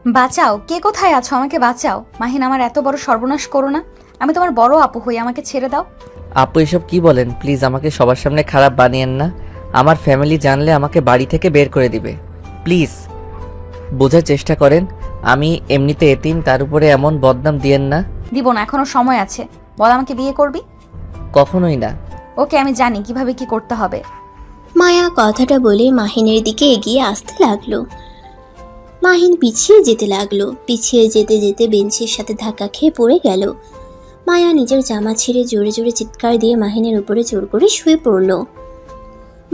বাঁচাও, কে কোথায় আছো? আমাকে বাঁচাও। মাহিন, আমার এত বড় সর্বনাশ করো না। আমি তোমার বড় আপু হই, আমাকে ছেড়ে দাও। আপু এসব কি বলেন? প্লিজ আমাকে সবার সামনে খারাপ বানিয়েন না। আমার ফ্যামিলি জানলে আমাকে বাড়ি থেকে বের করে দিবে। প্লিজ বোঝার চেষ্টা করেন, আমি এমনিতে এতিম, তার উপরে এমন বদনাম দিয়েন না। দিব না, এখনো সময় আছে। বল, আমাকে বিয়ে করবি? কখনোই না। ওকে, আমি জানি কিভাবে কি করতে হবে। মায়া কথাটা বলে মাহিনের দিকে এগিয়ে আসতে লাগলো। মাহিন পিছিয়ে যেতে লাগলো। পিছিয়ে যেতে যেতে বেঞ্চের সাথে ধাক্কা খেয়ে পড়ে গেল। মায়া নিজের জামা ছিঁড়ে জোরে জোরে চিৎকার দিয়ে মাহিনের উপরে জোর করে শুয়ে পড়ল।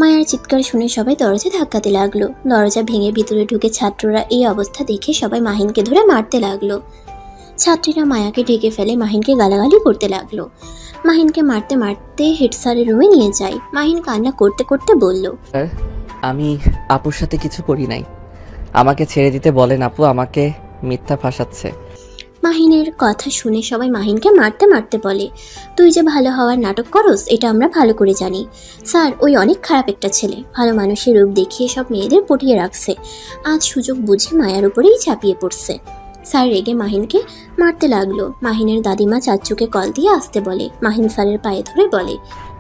মায়ার চিৎকার শুনে সবাই দরজা ধাক্কাতে লাগলো। দরজা ভেঙে ভিতরে ঢুকে ছাত্ররা এই অবস্থা দেখে সবাই মাহিনকে ধরে মারতে লাগলো। ছাত্রীরা মায়াকে ঢেকে ফেলে মাহিনকে গালাগালি করতে লাগলো। মাহিনকে মারতে মারতে হেড স্যারের রুমে নিয়ে যায়। মাহিন কান্না করতে করতে বলল, স্যার, আমি আপুর সাথে কিছু করি নাই, আমাকে ছেড়ে দিতে বলেন। আপু আমাকে মিথ্যা ফাঁসাচ্ছে। মাহিনের কথা শুনে সবাই মাহিনকে মারতে মারতে বলে, তুই যে ভালো হওয়ার নাটক করস এটা আমরা ভালো করে জানি। স্যার, ওই অনেক খারাপ একটা ছেলে, ভালো মানুষের রূপ দেখিয়ে সব মেয়েদের পটিয়ে রাখছে। আজ সুযোগ বুঝে মায়ার উপরেই ঝাঁপিয়ে পড়ছে। স্যার রেগে মাহিনকে মারতে লাগলো। মাহিনের দাদিমা চাচ্চুকে কল দিয়ে আসতে বলে। মাহিন স্যারের পায়ে ধরে বলে,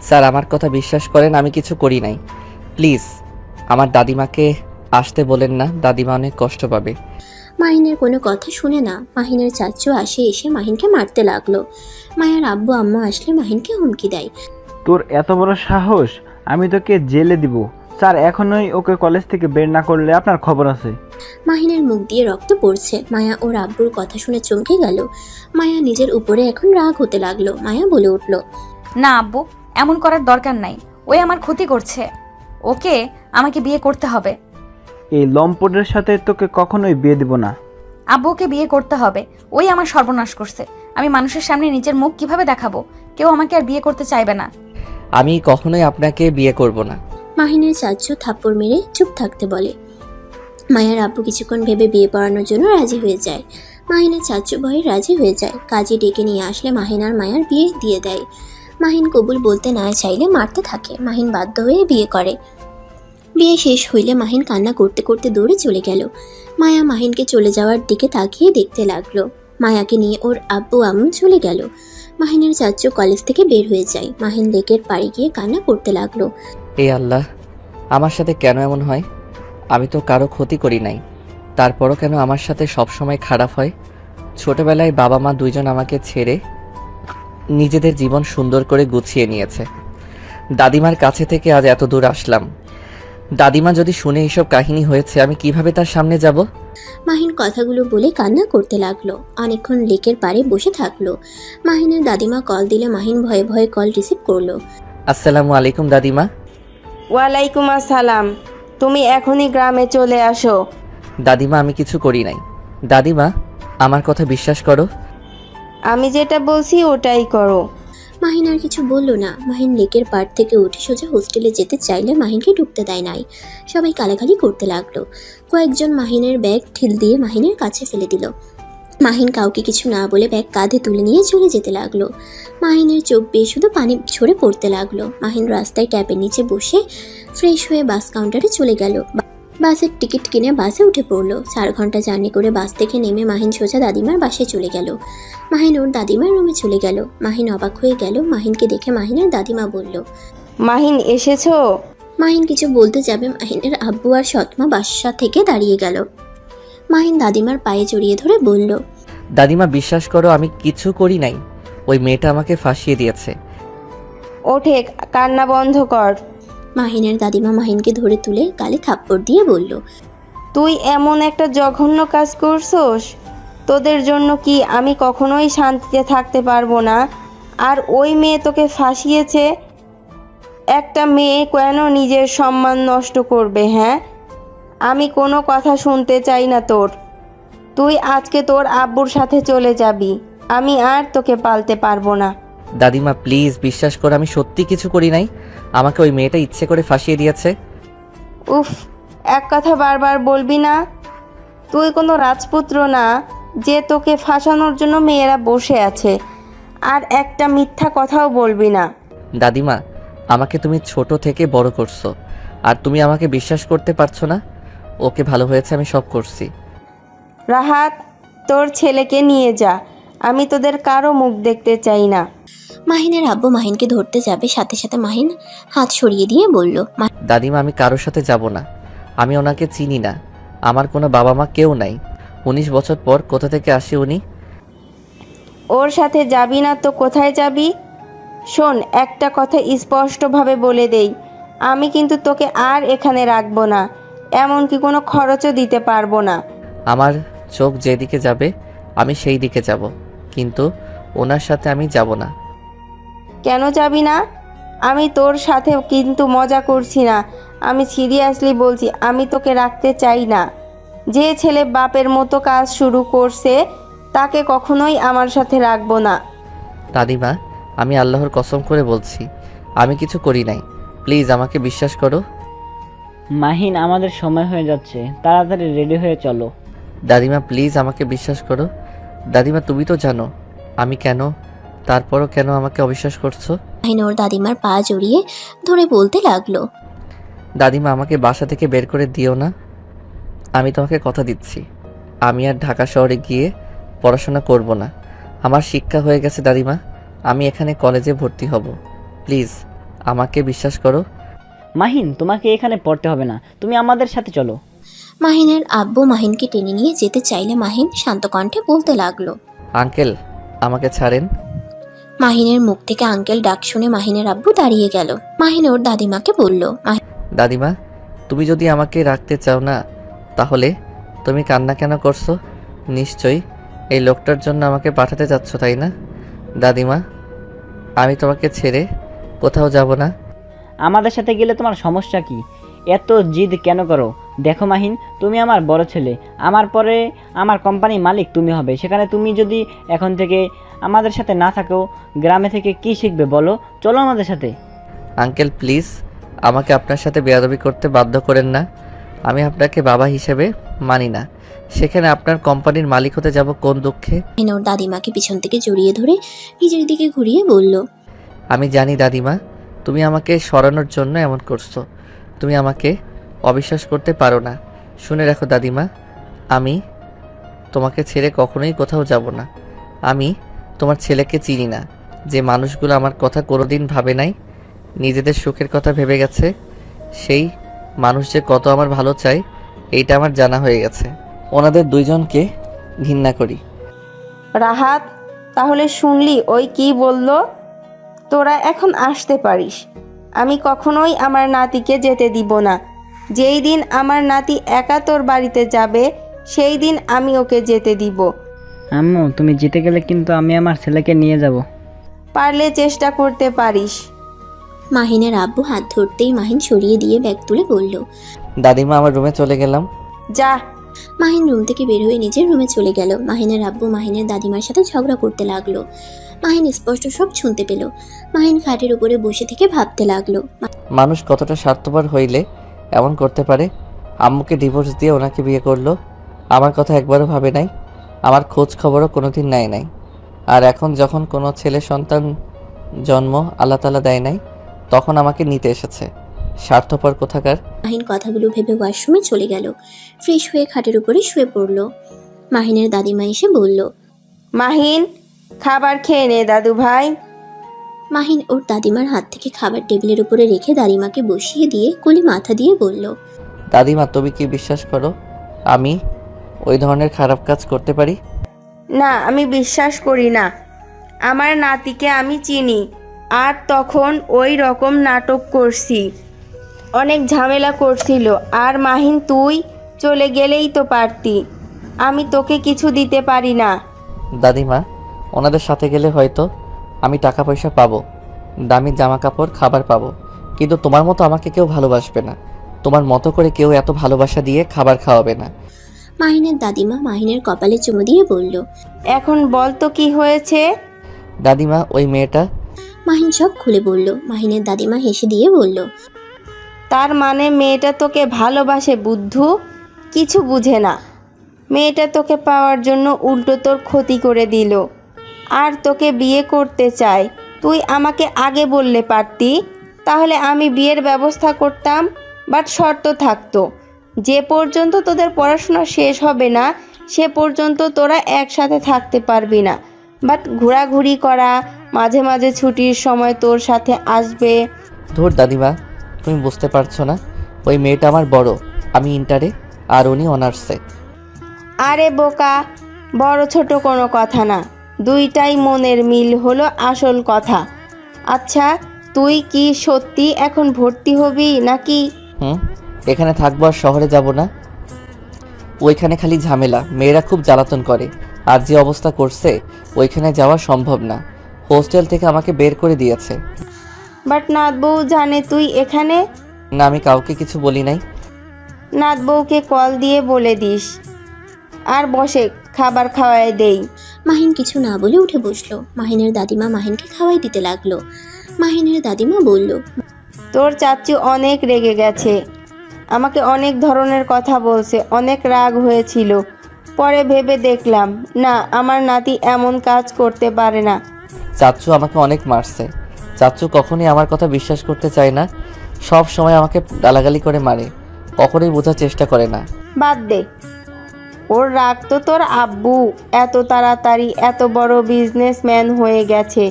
স্যার আমার কথা বিশ্বাস করেন, আমি কিছু করি নাই। প্লিজ আমার দাদিমাকে আসতে বলেন না, দাদিমা অনেক কষ্ট পাবে। মাহিনের কোনো কথা শুনে না। মাহিনের চাচ্চু এসে মাহিনকে মারতে লাগলো। মায়ার আব্বু আম্মা আসলে মাহিনকে হুমকি দেয়। তোর এত বড় সাহস, আমি তোকে জেলে দিব। স্যার এখনই ওকে কলেজ থেকে বের না করলে আপনার খবর আছে। মাহিনের মুখ দিয়ে রক্ত পড়ছে। মায়া ওর আব্বুর কথা শুনে চমকে গেল। মায়া নিজের উপরে এখন রাগ হতে লাগলো। মায়া বলে উঠল, না আব্বু, এমন করার দরকার নাই। ওই আমার ক্ষতি করছে। ওকে আমাকে বিয়ে করতে হবে। এই লম্পটের সাথে তোকে কখনোই বিয়ে দিব না। আব্বুকে বিয়ে করতে হবে। ওই আমার সর্বনাশ করছে। আমি মানুষের সামনে নিজের মুখ কিভাবে দেখাবো? কেউ আমাকে আর বিয়ে করতে চাইবে না। আমি কখনোই আপনাকে বিয়ে করব না। মাহিনের চাচ্চু থাপ্পড় মেরে চুপ থাকতে বলে। মায়ার আব্বু কিছুক্ষণ ভেবে বিয়ে পড়ানোর জন্য রাজি হয়ে যায়। মাহিনের চাচ্চু ভয়ে রাজি হয়ে যায়। কাজে ডেকে নিয়ে আসলে মাহিন আর মায়ার বিয়ে দিয়ে দেয়। মাহিন কবুল বলতে না চাইলে মারতে থাকে। মাহিন বাধ্য হয়ে বিয়ে করে। বিয়ে শেষ হইলে মাহিন কান্না করতে করতে দৌড়ে চলে গেল। মায়া মাহিনকে চলে যাওয়ার দিকে তাকিয়ে দেখতে লাগলো। মায়াকে নিয়ে ওর আব্বু আম্মু চলে গেল। মাহিনের চাচ্চু কলেজ থেকে বের হয়ে যায়। মাহিন লেকের পাড়ে গিয়ে কান্না করতে লাগলো। এ আল্লাহ, আমার সাথে কেন এমন হয়? আমি তো কারো ক্ষতি করি নাই, তারপরও কেন আমার সাথে সব সময় খারাপ হয়? ছোটবেলায় বাবা মা দুইজন আমাকে ছেড়ে নিজেদের জীবন সুন্দর করে গুছিয়ে নিয়েছে। দাদিমার কাছে থেকে আজ এত দূর আসলাম। দাদিমা যদি শুনে এইসব কাহিনী হয়েছে, আমি কিভাবে তার সামনে যাব? মাহিন কথাগুলো বলে কান্না করতে লাগলো। অনেকক্ষণ লেকের পাড়ে বসে থাকলো। মাহিনের দাদিমা কল দিলে মাহিন ভয়ে ভয়ে কল রিসিভ করলো। আসসালামু আলাইকুম দাদিমা। ওয়ালাইকুম আসসালাম। তুমি এখনই গ্রামে চলে আসো। দাদিমা আমি কিছু করি নাই। দাদিমা আমার কথা বিশ্বাস করো। আমি যেটা বলছি ওটাই করো। মাহিন আর কিছু বলল না। মাহিন লেকের পাড় থেকে উঠে সোজা হোস্টেলে যেতে চাইলে মাহিনকে ঢুকতে দেয় নাই। সবাই গালাগালি করতে লাগলো। কয়েকজন মাহিনের ব্যাগ ঢিল দিয়ে মাহিনের কাছে ফেলে দিল। মাহিন কাউকে কিছু না বলে ব্যাগ কাঁধে তুলে নিয়ে চলে যেতে লাগলো। মাহিনের চোখ বেয়ে শুধু পানি ঝরে পড়তে লাগলো। মাহিন রাস্তায় ট্যাপের নিচে বসে ফ্রেশ হয়ে বাস কাউন্টারে চলে গেল। বাসের টিকিট কিনে বাসে উঠে পড়লো। 4 ঘন্টা জার্নি করে বাস থেকে নেমে মাহিন সোজা দাদিমার বাসায় চলে গেল। মাহিন ওর দাদিমার রুমে চলে গেল। মাহিন অবাক হয়ে গেল। মাহিনকে দেখে মাহিনের দাদিমা বলল, মাহিন এসেছো? মাহিন কিছু বলতে যাবে মাহিনের আব্বু আর সৎমা বাসা থেকে দাঁড়িয়ে গেল। মাহিন দাদিমার পায়ে জড়িয়ে ধরে বলল, দাদিমা বিশ্বাস করো, আমি কিছু করি নাই। ওই মেয়েটা আমাকে ফাঁসিয়ে দিয়েছে। ওঠে, কান্না বন্ধ কর। মাহিনের দাদিমা মাহিনকে ধরে তুলে গালে থাপ্পড় দিয়ে বলল, তুই এমন একটা জঘন্য কাজ করছোস, তোদের জন্য কি আমি কখনোই শান্তিতে থাকতে পারবো না? আর ওই মেয়ে তোকে ফাঁসিয়েছে। একটা মেয়ে কেন নিজের সম্মান নষ্ট করবে? হ্যাঁ, আমি কোনো কথা শুনতে চাই না তোর। তুই আজকে তোর আব্বুর সাথে চলে যাবি। আমি আর তোকে পালতে পারবো না। দাদিমা প্লিজ বিশ্বাস করো, আমি সত্যি কিছু করি নাই। আমাকে ওই মেয়েটা ইচ্ছে করে ফাঁসিয়ে দিয়েছে। উফ, এক কথা বারবার বলবি না। তুই কোনো রাজপুত্র না যে তোকে ফাঁসানোর জন্য মেয়েরা বসে আছে। আর একটা মিথ্যা কথাও বলবি না। দাদিমা আমাকে তুমি ছোট থেকে বড় করছো, আর তুমি আমাকে বিশ্বাস করতে পারছো না? ওকে ভালো হয়েছে, আমি সব করছি। রাহাত, তোর ছেলেকে নিয়ে যা, আমি তোদের কারো মুখ দেখতে চাই না। মাহিনের আব্বু মাহিনকে ধরতে যাবে, সাথে সাথে মাহিন হাত সরিয়ে দিয়ে বলল, দাদিমা আমি কারোর সাথে যাব না, আমি ওনাকে চিনি না, আমার কোনো বাবা মা কেউ নাই। 19 বছর পর কোথা থেকে আসে উনি? ওর সাথে যাবি না তো কোথায় যাবি? শোন, একটা কথা স্পষ্টভাবে বলে দেই, আমি কিন্তু তোকে আর এখানে রাখবো না, এমনকি কোনো খরচও দিতে পারবো না। আমার চোখ যেদিকে যাবে আমি সেই দিকে যাব, কিন্তু ওনার সাথে আমি যাব না। কেন যাবি না? আমি তোর সাথে কিন্তু মজা করছি না, আমি সিরিয়াসলি বলছি, আমি তোকে রাখতে চাই না। যে ছেলে বাপের মতো কাজ শুরু করছে তাকে কখনোই আমার সাথে রাখবো না। দাদিমা আমি আল্লাহর কসম করে বলছি আমি কিছু করি নাই, প্লিজ আমাকে বিশ্বাস করো। মাহিন, আমাদের সময় হয়ে যাচ্ছে, তাড়াতাড়ি রেডি হয়ে চলো। দাদিমা প্লিজ আমাকে বিশ্বাস করো। দাদিমা তুমি তো জানো আমি কেন, তারপরও কেন আমাকে অবিশ্বাস করছো? মাহিন ওর দাদিমার পা জড়িয়ে ধরে বলতে লাগলো, দাদিমা আমাকে বাসা থেকে বের করে দিও না, আমি তোমাকে কথা দিচ্ছি আমি আর ঢাকা শহরে গিয়ে পড়াশোনা করব না, আমার শিক্ষা হয়ে গেছে দাদিমা, আমি এখানে কলেজে ভর্তি হব, প্লিজ আমাকে বিশ্বাস করো। মাহিন, তোমাকে এখানে পড়তে হবে না, তুমি আমাদের সাথে চলো। মাহিনের আব্বু মাহিনকে টেনে নিয়ে যেতে চাইলে মাহিন শান্ত কণ্ঠে বলতে লাগলো, আঙ্কেল আমাকে ছাড়েন। মাহিনের মুখ থেকে আঙ্কেল ডাক শুনে মাহিনের আব্বু দাঁড়িয়ে গেল। মাহিন ওর দাদিমাকে বলল, দাদিমা তুমি যদি আমাকে রাখতে চাও না তাহলে তুমি কান্না কেন করছো? নিশ্চয়ই এই লোকটার জন্য আমাকে পাঠাতে চাচ্ছ তাই না? দাদিমা আমি তোমাকে ছেড়ে কোথাও যাব না। আমাদের সাথে গেলে তোমার সমস্যা কি? এত জিদ কেন করো? দেখো মাহিন, তুমি আমার বড় ছেলে, আমার পরে আমার কোম্পানির মালিক তুমি হবে, সেখানে তুমি যদি এখন থেকে আমাদের সাথে না থাকো, গ্রামে থেকে কি শিখবে বলো? চলো আমাদের সাথে। আঙ্কেল প্লিজ আমাকে আপনার সাথে বেয়াদবি করতে বাধ্য করেন না, আমি আপনাকে বাবা হিসেবে মানি না, সেখানে আপনার কোম্পানির মালিক হতে যাব কোন দুঃখে? মাহিন ওর দাদিমাকে পিছন থেকে জড়িয়ে ধরে নিজের দিকে ঘুরিয়ে বলল, আমি জানি দাদিমা তুমি আমাকে সরানোর জন্য এমন করছো, তুমি আমাকে অবিশ্বাস করতে পারো না। শুনে রাখো দাদিমা, আমি তোমাকে ছেড়ে কখনোই কোথাও যাব না। আমি তোমার ছেলেকে চিনি না, যে মানুষগুলো আমার কথা কোনোদিন ভাবে নাই, নিজেদের সুখের কথা ভেবে গেছে, সেই মানুষ যে কত আমার ভালো চায় এইটা আমার জানা হয়ে গেছে। ওনাদের দুইজনকে ঘৃণা করি। রাহাত, তাহলে শুনলি ওই কি বলল? তোরা এখন আসতে পারিস, আমি কখনোই আমার নাতিকে যেতে দিব না। যেই দিন আমার নাতি একা তোর বাড়িতে যাবে সেই দিন আমি ওকে যেতে দিব। আম্মু, তুমি জিতে গেলে কিন্তু আমি আমার ছেলেকে নিয়ে যাব। পারলে চেষ্টা করতে পারিস। মাহিনের আব্বু হাত ধরতেই মাহিন সরিয়ে দিয়ে ব্যাগ তুলে বলল, দাদিমা আমার রুমে চলে গেলাম। যা। মাহিন রুম থেকে বের হয়ে নিজের রুমে চলে গেল। মাহিনের আব্বু মাহিনের দাদিমার সাথে ঝগড়া করতে লাগলো। মাহিন স্পষ্ট সব শুনতে পেল। মাহিন খাটের উপরে বসে থেকে ভাবতে লাগলো, মানুষ কতটা স্বার্থপর হইলে এমন করতে পারে। আম্মুকে ডিভোর্স দিয়ে ওনাকে বিয়ে করলো, আমার কথা একবারও ভাবে নাই, আমার খোঁজ খবরও কোনোদিন নেয় নাই, আর এখন যখন কোনো ছেলে সন্তান জন্ম আল্লাহ তাআলা দেয় নাই তখন আমাকে নিতে এসেছে। স্বার্থপর কোথাকার। মাহিন কথাগুলো ভেবে ওয়াশরুমে চলে গেল। ফ্রেশ হয়ে খাটের উপরে শুয়ে পড়ল। মাহিনের দাদিমা এসে বলল, মাহিন, খাবার খেয়ে নে দাদু ভাই। মাহিন ওর দাদিমার হাত থেকে খাবার টেবিলের উপরে রেখে দাদিমাকে বসিয়ে দিয়ে কোলে মাথা দিয়ে বলল, দাদিমা তুমি কি বিশ্বাস করো আমি ওই ধরনের খারাপ কাজ করতে পারি? না, আমি বিশ্বাস করি না। আমার নাতিকে আমি চিনি, আর তখন ওই রকম নাটক করছি, অনেক ঝামেলা করছিল। আর মাহিন, তুই চলে গেলেই তো পারতি, আমি তোকে কিছু দিতে পারি না। দাদিমা ওনাদের সাথে গেলে হয়তো আমি টাকা পয়সা পাবো, দামি জামা কাপড় খাবার পাবো, কিন্তু তোমার মতো আমাকে কেউ ভালোবাসবে না, তোমার মতো করে কেউ এত ভালোবাসা দিয়ে খাবার খাওয়াবে না। মাহিনের দাদিমা মাহিনের কপালে চুমু দিয়ে বলল, এখন বল তো কি হয়েছে? দাদিমা ওই মেয়েটা। মাহিন সব খুলে বলল। মাহিনের দাদিমা হেসে দিয়ে বলল, তার মানে মেয়েটা তোকে ভালোবাসে বুদ্ধু? কিছু বুঝে না। মেয়েটা তোকে পাওয়ার জন্য উল্টো তোর ক্ষতি করে দিল, আর তোকে বিয়ে করতে চায়। তুই আমাকে আগে বললে পারতি, তাহলে আমি বিয়ের ব্যবস্থা করতাম। বাট শর্ত থাকতো, যে পর্যন্ত তোদের পড়াশোনা শেষ হবে না সে পর্যন্ত তোরা একসাথে থাকতে পারবি না। বাট ঘোরাঘুরি করা, মাঝে মাঝে ছুটির সময় তোর সাথে আসবে। ধুর দাদিমা, তুমি বুঝতে পারছো না, ওই মেয়েটা আমার বড়, আমি ইন্টারে আর উনি অনার্সে। আরে বোকা, বড় ছোট কোনো কথা না, দুইটাই মনের মিল হলো আসল কথা। আচ্ছা, তুই কি সত্যি এখন ভর্তি হবি নাকি? এখানে থাকবো আর শহরে যাব না? ওইখানে খালি ঝামেলা, মেয়েরা খুব জ্বালাতন করে, আর যে অবস্থা করছে ওইখানে যাওয়া সম্ভব না। হোস্টেল থেকে আমাকে বের করে দিয়েছে। বাট নাথ বউ জানে তুই এখানে? না, আমি কাউকে কিছু বলি নাই। নাথ বউকে কল দিয়ে বলে দিস। আর বসে, খাবার খাওয়ায় দেই। মাহিন কিছু না বলে উঠে বসলো। মাহিনের দাদিমা মাহিনকে খাওয়াই দিতে লাগলো। মাহিনের দাদিমা বলল, তোর চাচু অনেক রেগে গেছে, আমাকে অনেক ধরনের কথা বলছে, অনেক রাগ হয়েছিল। পরে ভেবে দেখলাম না, আমার নাতি এমন কাজ করতে পারে না। চাচ্চু আমাকে অনেক মারছে। চাচ্চু কখনই আমার কথা বিশ্বাস করতে চায় না, সব সময় আমাকে গালাগালি করে মারে, কখনোই বোঝার চেষ্টা করে না। বাদ দে, ওর রাগ তো তোর আব্বু এত তাড়াতাড়ি এত বড় বিজনেসম্যান হয়ে গেছে,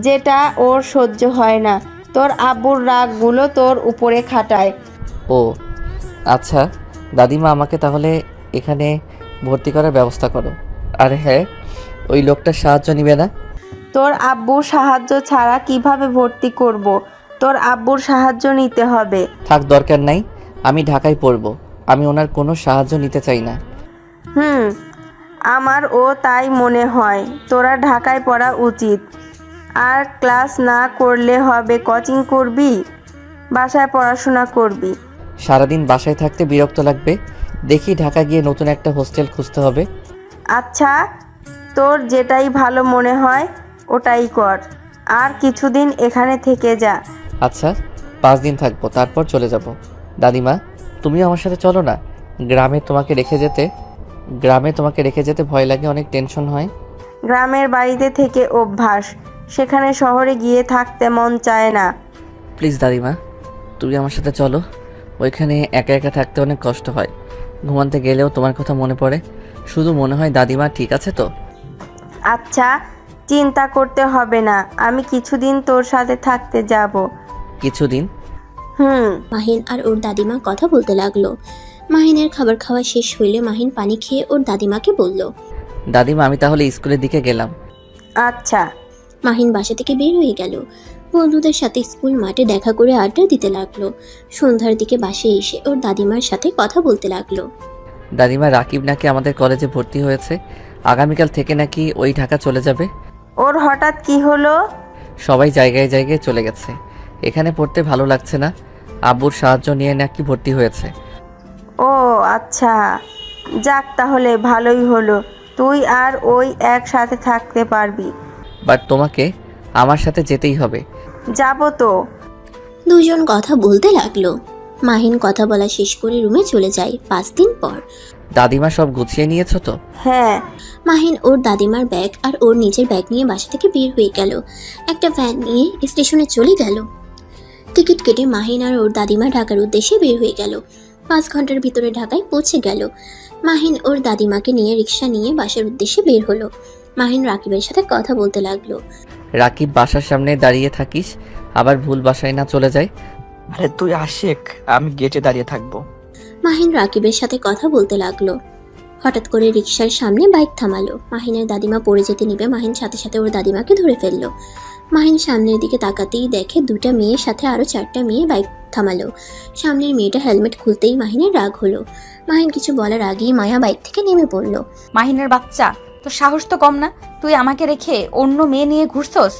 যেটা ওর সহ্য হয় না। তোর আব্বুর রাগগুলো তোর উপরে খাটায়। ও আচ্ছা দাদিমা, আমাকে তাহলে এখানে ভর্তি করার ব্যবস্থা করো। আর হ্যাঁ, ওই লোকটার সাহায্য নিবে না? তোর আব্বুর সাহায্য ছাড়া কিভাবে ভর্তি করব? তোর আব্বুর সাহায্য নিতে হবে। থাক, দরকার নাই, আমি ঢাকায় পড়ব, আমি ওনার কোনো সাহায্য নিতে চাই না। আমারও তাই মনে হয়, তোরা ঢাকায় পড়া উচিত। আর ক্লাস না করলে হবে, কোচিং করবি, বাসায় পড়াশোনা করবি। সারাদিন বাসায় থাকতে বিরক্ত লাগবে, দেখি ঢাকা গিয়ে নতুন একটা হোস্টেল খুঁজতে হবে। আচ্ছা, তোর যেটাই ভালো মনে হয় ওটাই কর, আর কিছুদিন এখানে থেকে যা। আচ্ছা, 5 দিন থাকবো, তারপর চলে যাব। দাদিমা, তুমিও আমার সাথে চলো না। গ্রামে তোমাকে রেখে যেতে ভয় লাগে, অনেক টেনশন হয়। গ্রামের বাড়িতে থেকে অভ্যাস, সেখানে শহরে গিয়ে থাকতে মন চায় না। প্লিজ দাদিমা, তুমি আমার সাথে চলো। ওইখানে একা একা থাকতে অনেক কষ্ট হয়, ঘুমাতে গেলেও তোমার কথা মনে পড়ে, শুধু মনে হয় দাদিমা ঠিক আছে তো? আচ্ছা, চিন্তা করতে হবে না, আমি কিছুদিন তোর সাথে থাকতে যাব। কিছুদিন? মাহিন আর ওর দাদিমা কথা বলতে লাগলো। মাহিনের খাবার খাওয়া শেষ হইলে মাহিন পানি খেয়ে ওর দাদিমাকে বলল, দাদিমা, আমি তাহলে স্কুলের দিকে গেলাম। আচ্ছা। মাহিন বাসা থেকে বের হয়ে গেল। বন্ধুদের সাথে স্কুল মাঠে দেখা করে আড্ডা দিতে লাগলো। সন্ধ্যার দিকে বাসে এসে ওর দাদিমার সাথে কথা বলতে লাগলো। দাদিমা, রাকিব নাকি আমাদের কলেজে ভর্তি হয়েছে, আগামীকাল থেকে নাকি ওই ঢাকা চলে যাবে। ওর হঠাৎ কি হলো? সবাই জায়গায় জায়গায় চলে গেছে, এখানে পড়তে ভালো লাগছে না, আব্বুর সাহায্য নিয়ে নাকি ভর্তি হয়েছে। ও আচ্ছা, যাক তাহলে ভালোই হলো, তুই আর ওই একসাথে থাকতে পারবি। বাট তোমাকে আমার সাথে যেতেই হবে। যাব তো। দুজন কথা বলতে লাগলো। মাহিন কথা বলা শেষ করে রুমে চলে যায়। 5 দিন পর দাদিমা, সব গুছিয়ে নিয়েছো তো? হ্যাঁ। মাহিন ওর দাদিমার ব্যাগ আর ওর নিজের ব্যাগ নিয়ে বাসা থেকে বের হয়ে গেল। একটা ভ্যান নিয়ে স্টেশনে চলে গেল। টিকিট কেটে মাহিন আর ওর দাদিমা ঢাকার উদ্দেশ্যে বের হয়ে গেল। 5 ঘন্টার ভিতরে ঢাকায় পৌঁছে গেল। মাহিন ওর দাদিমাকে নিয়ে রিক্সা নিয়ে বাসার উদ্দেশ্যে বের হলো। মাহিন রাকিবের সাথে কথা বলতে লাগলো। রাকিব, বাসার সামনে দাঁড়িয়ে থাকিস, আবার ভুল বাসায় না চলে যায়। আরে তুই আশিক, আমি গেটে দাঁড়িয়ে থাকবো। মাহিন রাকিবের সাথে কথা বলতে লাগলো। হঠাৎ করে রিক্সার সামনে বাইক থামালো। মাহিনের দাদিমা পড়ে যেতে নিবে মাহিন সাথে সাথে ওর দাদিমাকে ধরে ফেললো। মাহিন সামনের দিকে তাকাতেই দেখে 2টা মেয়ের সাথে আরো 4টা মেয়ে বাইক থামালো। সামনের মেয়েটা হেলমেট খুলতেই মাহিনের রাগ হলো। মাহিন কিছু বলার আগেই মায়া বাইক থেকে নেমে পড়লো। মাহিনের বাচ্চা, তোর সাহস তো কম না, তুই আমাকে রেখে অন্য মেয়ে নিয়ে ঘুরছস?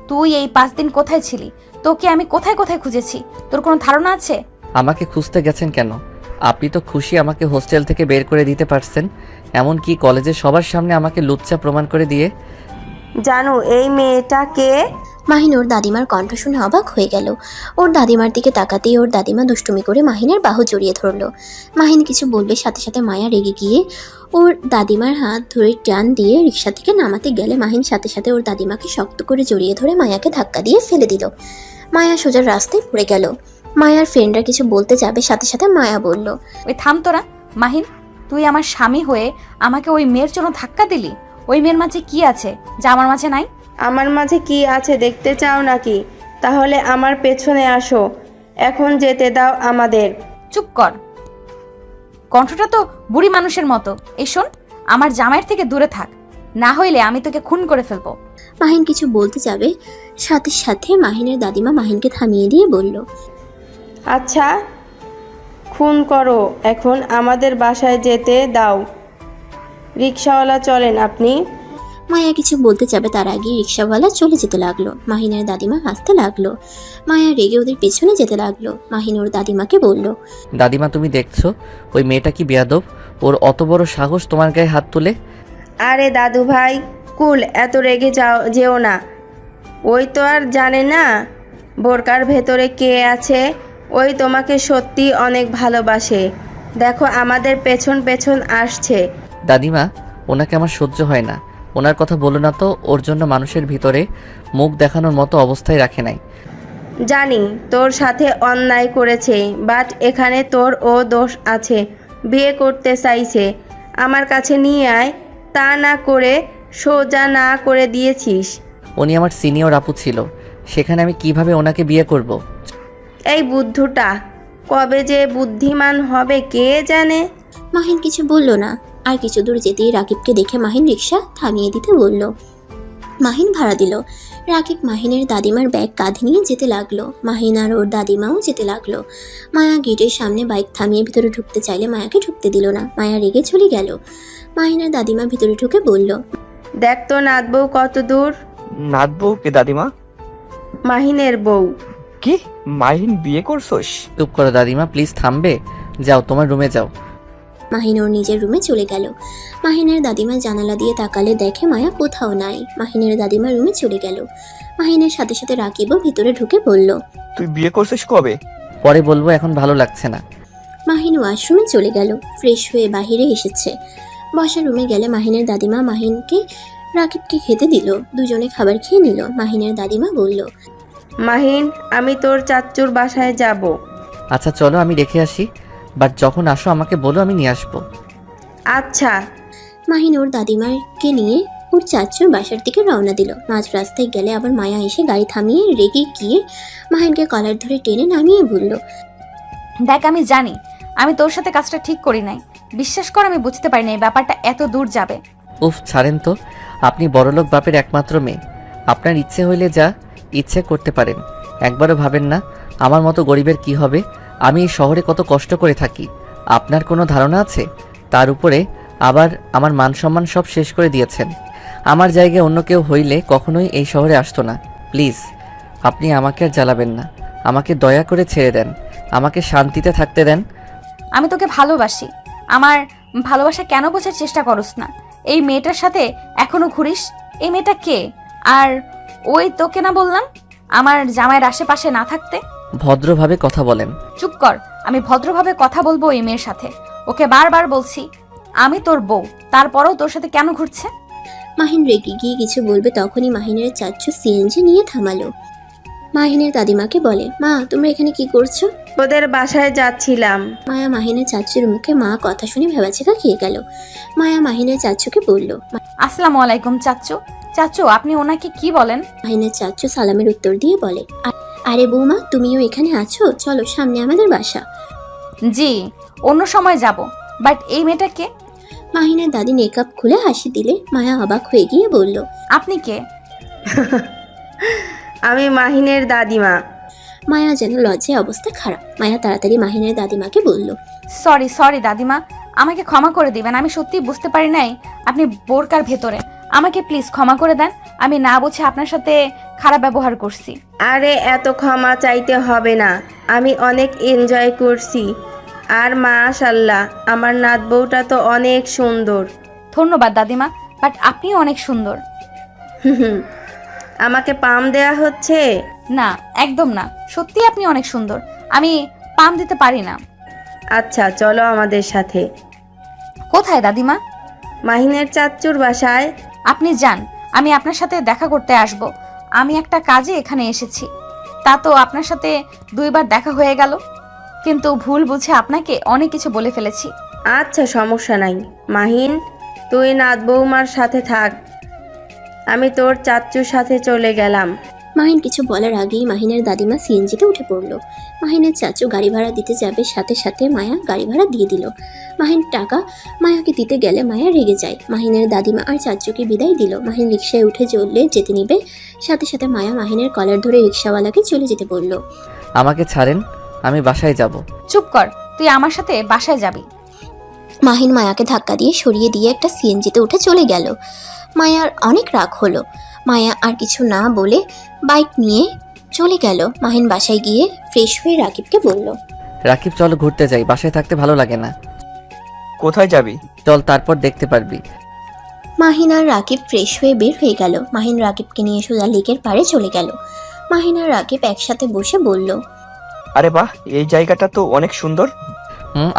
তুই এই 5 দিন কোথায় ছিলি? তোকে আমি কোথায় কোথায় খুঁজেছি, তোর কোনো ধারণা আছে? আমাকে খুঁজতে গেছেন কেন? আপনি তো খুশি আমাকে হোস্টেল থেকে বের করে দিতে পারছেন, এমনকি কলেজের সবার সামনে আমাকে লুচ্চা প্রমাণ করে দিয়ে। জানো এই মেয়েটা কে? মাহিন ওর দাদিমার কণ্ঠ শুনে অবাক হয়ে গেল। ওর দাদিমার দিকে তাকাতেই ওর দাদিমা দুষ্টুমি করে মাহিনের বাহু জড়িয়ে ধরলো। মাহিন কিছু বলবে, সাথে সাথে মায়া রেগে গিয়ে ওর দাদিমার হাত ধরে টান দিয়ে রিক্সা থেকে নামাতে গেলে মাহিন সাথে সাথে ওর দাদিমাকে শক্ত করে জড়িয়ে ধরে মায়াকে ধাক্কা দিয়ে ফেলে দিল। মায়া সোজা রাস্তায় পড়ে গেল। মায়ার ফ্রেন্ডরা কিছু বলতে যাবে, সাথে সাথে মায়া বলল, ওই থাম তোরা। মাহিন, তুই আমার স্বামী হয়ে আমাকে ওই মেয়ের জন্য ধাক্কা দিলি? ওই মেয়ের মাঝে কি আছে যা আমার মাঝে নাই? আমার মাঝে কি আছে দেখতে চাও নাকি? তাহলে আমার পেছনে আসো, এখন যেতে দাও আমাদের। চুপ কর, কণ্ঠটা তো বুড়ি মানুষের মতো। এই শোন, আমার জামাইয়ের থেকে দূরে থাক, না হইলে আমি তোকে খুন করে ফেলবো। মাহিন কিছু বলতে যাবে, সাথে সাথে মাহিনের দাদিমা মাহিনকে থামিয়ে দিয়ে বলল, আচ্ছা খুন করো, এখন আমাদের বাসায় যেতে দাও। রিক্সাওয়ালা চলেন আপনি। মায়া কিছু বলতে যাবে তার আগে রিক্সাওয়ালা চলে যেতে লাগলো। মাহিনের দাদিমা হাসতে লাগলো। মায়া রেগে ওদের পিছনে যেতে লাগলো। মাহিন ওর দাদিমাকে বলল, দাদিমা তুমি দেখছো ওই মেয়েটা কি বেয়াদব? ওর অত বড় সাহস তোমার গায়ে হাত তুলে। আরে দাদু ভাই, কুল, এত রেগে যেও না। ওই তো আর জানে না বোরকার ভেতরে কে আছে। ওই তোমাকে সত্যি অনেক ভালোবাসে। দেখো আমাদের পেছন পেছন আসছে। দাদিমা, ওনাকে আমার সহ্য হয় না। ওনার কথা বলো না তো, ওর জন্য মানুষের ভিতরে মুখ দেখানোর মতো অবস্থায় রাখে নাই। জানি তোর সাথে অন্যায় করেছে, বাট এখানে তোর ও দোষ আছে। বিয়ে করতে চাইছে, আমার কাছে নিয়ে আয়, তা না করে সোজা না করে দিয়েছিস। উনি আমার সিনিয়র আপু ছিল, সেখানে আমি কিভাবে ওনাকে বিয়ে করব? এই বুদ্ধুটা কবে যে বুদ্ধিমান হবে কে জানে। মাহিন কিছু বলল না। আর কিছু দূর যেতেই রাকিবকে দেখে মাহিন রিক্সা থামিয়ে দিতে বলল। মাহিন ভাড়া দিল। রাকিব মাহিনের দাদিমার ব্যাগ কাঁধে নিয়ে যেতে লাগলো। মাহিন আর ওর দাদিমাও যেতে লাগলো। মায়া গেটের সামনে বাইক থামিয়ে ভিতরে ঢুকতে চাইলে মায়াকে ঢুকতে দিল না। মায়া রেগে চলে গেল। মাহিনের দাদিমা ভিতরে ঢুকে বলল, দেখ তো নাত বউ কত দূর। নাত বউ কে দাদিমা? মাহিনের বউ। কি মাহিন বিয়ে করছোস? চুপ করো দাদিমা, প্লিজ থামবে? যাও তোমার রুমে যাও। মাহিন ওর নিজের রুমে চলে গেল। মাহিনের দাদিমা জানালা দিয়ে তাকালে দেখে মায়া কোথাও নাই। মাহিনের দাদিমা রুমে চলে গেল। মাহিনের সাথে সাথে রাকিবও ভিতরে ঢুকে বলল, তুই বিয়ে করছিস কবে? পরে বলবো, এখন ভালো লাগছে না। মাহিন ওয়াশরুমে চলে গেল। ফ্রেশ হয়ে বাহিরে এসেছে। বসার রুমে গেলে মাহিনের দাদিমা মাহিনকে রাকিবকে খেতে দিল। দুজনে খাবার খেয়ে নিল। মাহিনের দাদিমা বলল, মাহিন, আমি তোর চাচ্চুর বাসায় যাব। আচ্ছা চলো, আমি রেখে আসি, বাট যখন আসো আমাকে বলো, আমি নিয়ে আসবো। আচ্ছা। মাহিন ওর দাদিমাকে নিয়ে ওর চাচুর বাসার দিকে রওনা দিল। মাঝ রাস্তায় গেলে আবার মায়া এসে গাড়ি থামিয়ে রেগে গিয়ে মাহিনকে কলার ধরে টেনে নামিয়ে বলল, দেখ, আমি জানি আমি তোর সাথে কাজটা ঠিক করি নাই। বিশ্বাস কর, আমি বুঝতে পারিনি এই ব্যাপারটা এত দূর যাবে। উফ, ছাড়েন তো। আপনি বড়লোক বাপের একমাত্র মেয়ে। আপনার ইচ্ছে হইলে যা ইচ্ছে করতে পারেন। একবারও ভাবেন না আমার মতো গরিবের কি হবে? আমি এই শহরে কত কষ্ট করে থাকি, আপনার কোনো ধারণা আছে? তার উপরে আবার আমার মান সম্মান সব শেষ করে দিয়েছেন। আমার জায়গায় অন্য কেউ হইলে কখনোই এই শহরে আসতো না। প্লিজ, আপনি আমাকে আর জ্বালাবেন না। আমাকে দয়া করে ছেড়ে দেন, আমাকে শান্তিতে থাকতে দেন। আমি তোকে ভালোবাসি। আমার ভালোবাসা কেন বোঝার চেষ্টা করস না? এই মেয়েটার সাথে এখনো ঘুরিস? এই মেয়েটা কে? আর ওই তোকে না বললাম আমার জামাইয়ের আশেপাশে না থাকতে? ভদ্রভাবে কথা বলেন। চুপ কর, আমি ভদ্রভাবে কথা বলবো এই মেয়ের সাথে। ওকে বারবার বলছি আমি তোর বউ, তারপরও তোর সাথে কেন ঘুরছে? মাহিন রেগে গিয়ে কিছু বলবে তখনই মাহিনের চাচু সিএনজি নিয়ে থামালো। মাহিনের দাদিমাকে বলে, মা তোমরা এখানে কি করছো? ওদের বাসায় যাচ্ছিলাম। মায়া মাহিনের চাচুর মুখে মা কথা শুনে ভেবাচেকা খেয়ে গেল। মায়া মাহিনের চাচুকে বলল, আসসালামু আলাইকুম চাচ্চু। চাচ্চু, আপনি ওনাকে কি বলেন? মাহিনের চাচু সালামের উত্তর দিয়ে বলে, আরে বৌমা তুমিও এখানে আছো, চলো সামনে আমাদের বাসা। জি, অন্য সময় যাব, বাট এই মেয়েটাকে? মাহিনের দাদি মেকআপ খুলে হাসি দিলে মায়া অবাক হয়ে গিয়ে বলল, আপনি কে? আমি মাহিনের দাদিমা। মায়া যেন লজ্জায় অবস্থা খারাপ। মায়া তাড়াতাড়ি মাহিনের দাদিমাকে বলল, সরি দাদিমা, আমাকে ক্ষমা করে দিবেন। আমি সত্যি বুঝতে পারি নাই আপনি বোরকার ভেতরে। আমাকে প্লিজ ক্ষমা করে দেন। আমি না বুঝে আপনার সাথে খারাপ ব্যবহার করছি। আরে এত ক্ষমা চাইতে হবে না, আমি অনেক এনজয় করছি। আর মাশাআল্লাহ, আমার নাত বউটা তো অনেক সুন্দর। ধন্যবাদ দাদিমা, বাট আপনিও অনেক সুন্দর। আমাকে পাম দেয়া হচ্ছে? না, একদম না, সত্যি আপনি অনেক সুন্দর। আমি পাম দিতে পারি না। আচ্ছা চলো আমাদের সাথে। কোথায় দাদিমা? মাহিনের চাচ্চুর বাসায়। আপনি যান, আমি আপনার সাথে দেখা করতে আসব। আমি একটা কাজে এখানে এসেছি। তা তো আপনার সাথে 2বার দেখা হয়ে গেল, কিন্তু ভুল বুঝে আপনাকে অনেক কিছু বলে ফেলেছি। আচ্ছা, সমস্যা নাই। মাহিন, তুই নাত বৌমার সাথে থাক, আমি তোর চাচ্চুর সাথে চলে গেলাম। মাহিন কিছু বলার আগেই মাহিনের দাদিমা সিএনজিতে উঠে পড়লো। মাহিনের চাচু গাড়ি ভাড়া দিতে যাবে, সাথে সাথে মায়া গাড়ি ভাড়া দিয়ে দিল। মাহিন টাকা মায়াকে দিতে গেলে মায়া রেগে যায়। মাহিনের দাদিমা আর চাচুকে বিদায় দিল। মাহিন রিকশায় উঠে চললে যেতে নিবে, সাথে সাথে মায়া মাহিনের কলার ধরে রিকশাওয়ালাকে চলে যেতে বলল। আমাকে ছাড়েন, আমি বাসায় যাব। চুপ কর, তুই আমার সাথে বাসায় যাবি। মাহিন মায়াকে ধাক্কা দিয়ে সরিয়ে দিয়ে একটা সিএনজিতে উঠে চলে গেল। মায়ার অনেক রাগ হলো। মায়া আর কিছু না বলে বাইক নিয়ে চলে গেল। মাহিন বাসায় গিয়ে ফ্রেশ হয়ে রাকিবকে বলল। রাকিব চলো ঘুরতে যাই, বাসায় থাকতে ভালো লাগে না। কোথায় যাবি? চল, তারপর দেখতে পারবি। মাহিন আর রাকিব ফ্রেশ হয়ে বের হয়ে গেল। মাহিন রাকিবকে নিয়ে সোজা লেকের পাড়ে চলে গেল। মাহিন আর রাকিব একসাথে বসে বলল। আরে বাহ, এই জায়গাটা তো অনেক সুন্দর।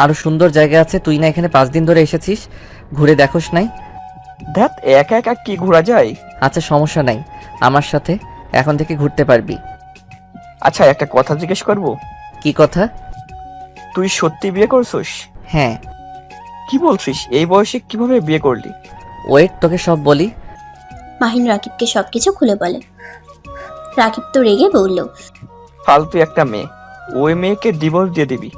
আরো সুন্দর জায়গা আছে, তুই না এখানে 5 দিন ধরে এসেছিস, ঘুরে দেখোস নাই? ধ্যাত, একা একা কি ঘোরা যায়? আচ্ছা সমস্যা নাই, আমার সাথে এখন থেকে ঘুরতে পারবি। আচ্ছা, একটা কথা জিজ্ঞেস করব? কি কথা? তুই সত্যি বিয়ে করছিস? হ্যাঁ। কি বলছিস? এই বয়সে কিভাবে বিয়ে করলি? ওয়েট, তোকে সব বলি। মাহিন রাকিবকে সবকিছু খুলে বলে। রাকিব তো রেগে বলল। ফালতু একটা মেয়ে, ওই মেয়েকে ডিভোর্স দিয়ে দিবি।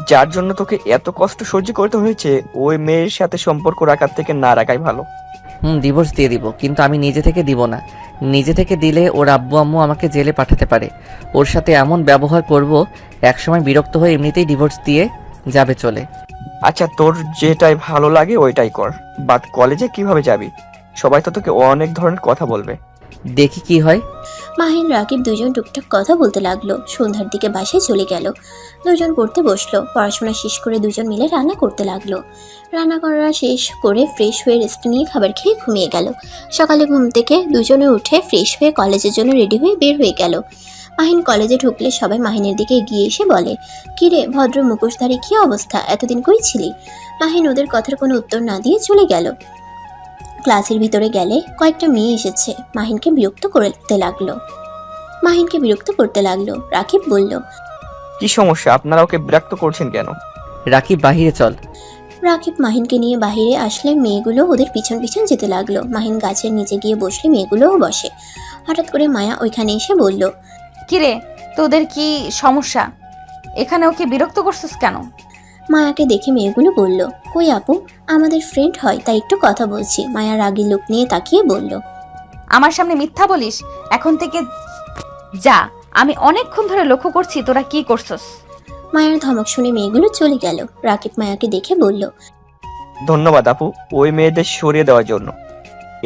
যার জন্য তোকে এত কষ্ট সহ্য করতে হয়েছে, ওই মেয়ের সাথে সম্পর্ক রাখার থেকে না রাখাই ভালো। ডিভোর্স দিয়ে দিব, কিন্তু আমি নিজে থেকে দিব না। নিজে থেকে দিলে ওর আব্বু আম্মু আমাকে জেলে পাঠাতে পারে। ওর সাথে এমন ব্যবহার করব, একসময় বিরক্ত হয়ে এমনিতেই ডিভোর্স দিয়ে যাবে চলে। আচ্ছা, তোর যেটাই ভালো লাগে ওইটাই কর, বাট কলেজে কিভাবে যাবি? সবাই তো তোকে অনেক ধরনের কথা বলবে। দেখি কি হয়। মাহিন রাকিব দুজন টুকটাক কথা বলতে লাগলো। সন্ধ্যার দিকে বাসায় চলে গেল। দুজন পড়তে বসলো। পড়াশোনা শেষ করে দুজন মিলে রান্না করতে লাগলো। রান্না করা শেষ করে ফ্রেশ হয়ে রেস্ট নিয়ে খাবার খেয়ে ঘুমিয়ে গেল। সকালে ঘুম থেকে দুজনে উঠে ফ্রেশ হয়ে কলেজের জন্য রেডি হয়ে বের হয়ে গেল। মাহিন কলেজে ঢুকলে সবাই মাহিনের দিকে এগিয়ে এসে বলে, কিরে ভদ্র মুখোশধারী, কি অবস্থা, এতদিন কই ছিলি? মাহিন ওদের কথার কোনো উত্তর না দিয়ে চলে গেল। ক্লাসের ভিতরে গেলে কয়েকটা মেয়ে এসেছে। মাহিনকে বিরক্ত করতে লাগলো। রাকিব বলল। কি সমস্যা? আপনারা ওকে বিরক্ত করছেন কেন? রাকিব বাহিরে চল। রাকিব মাহিনকে নিয়ে বাহিরে আসলে মেয়েগুলো ওদের পিছন পিছন যেতে লাগলো। মাহিন গাছের নিচে গিয়ে বসলে মেয়েগুলোও বসে। হঠাৎ করে মায়া ওইখানে এসে বলল। কিরে, তোদের কি সমস্যা? এখানে ওকে বিরক্ত করছিস কেন? মায়াকে দেখে মেয়েগুলো বলল, কই আপু, আমাদের ফ্রেন্ড হয়, তাই একটু কথা বলছি। মায়া রাগী লোক নিয়ে তাকিয়ে বলল। আমার সামনে মিথ্যা বলিস? এখন থেকে যা, আমি অনেকক্ষণ ধরে লক্ষ্য করছি তোরা কি করছস। মায়ার ধমক শুনে মেয়েগুলো চলে গেল। রাকিব মায়াকে দেখে বলল। ধন্যবাদ আপু, ওই মেয়েদের সরিয়ে দেওয়ার জন্য।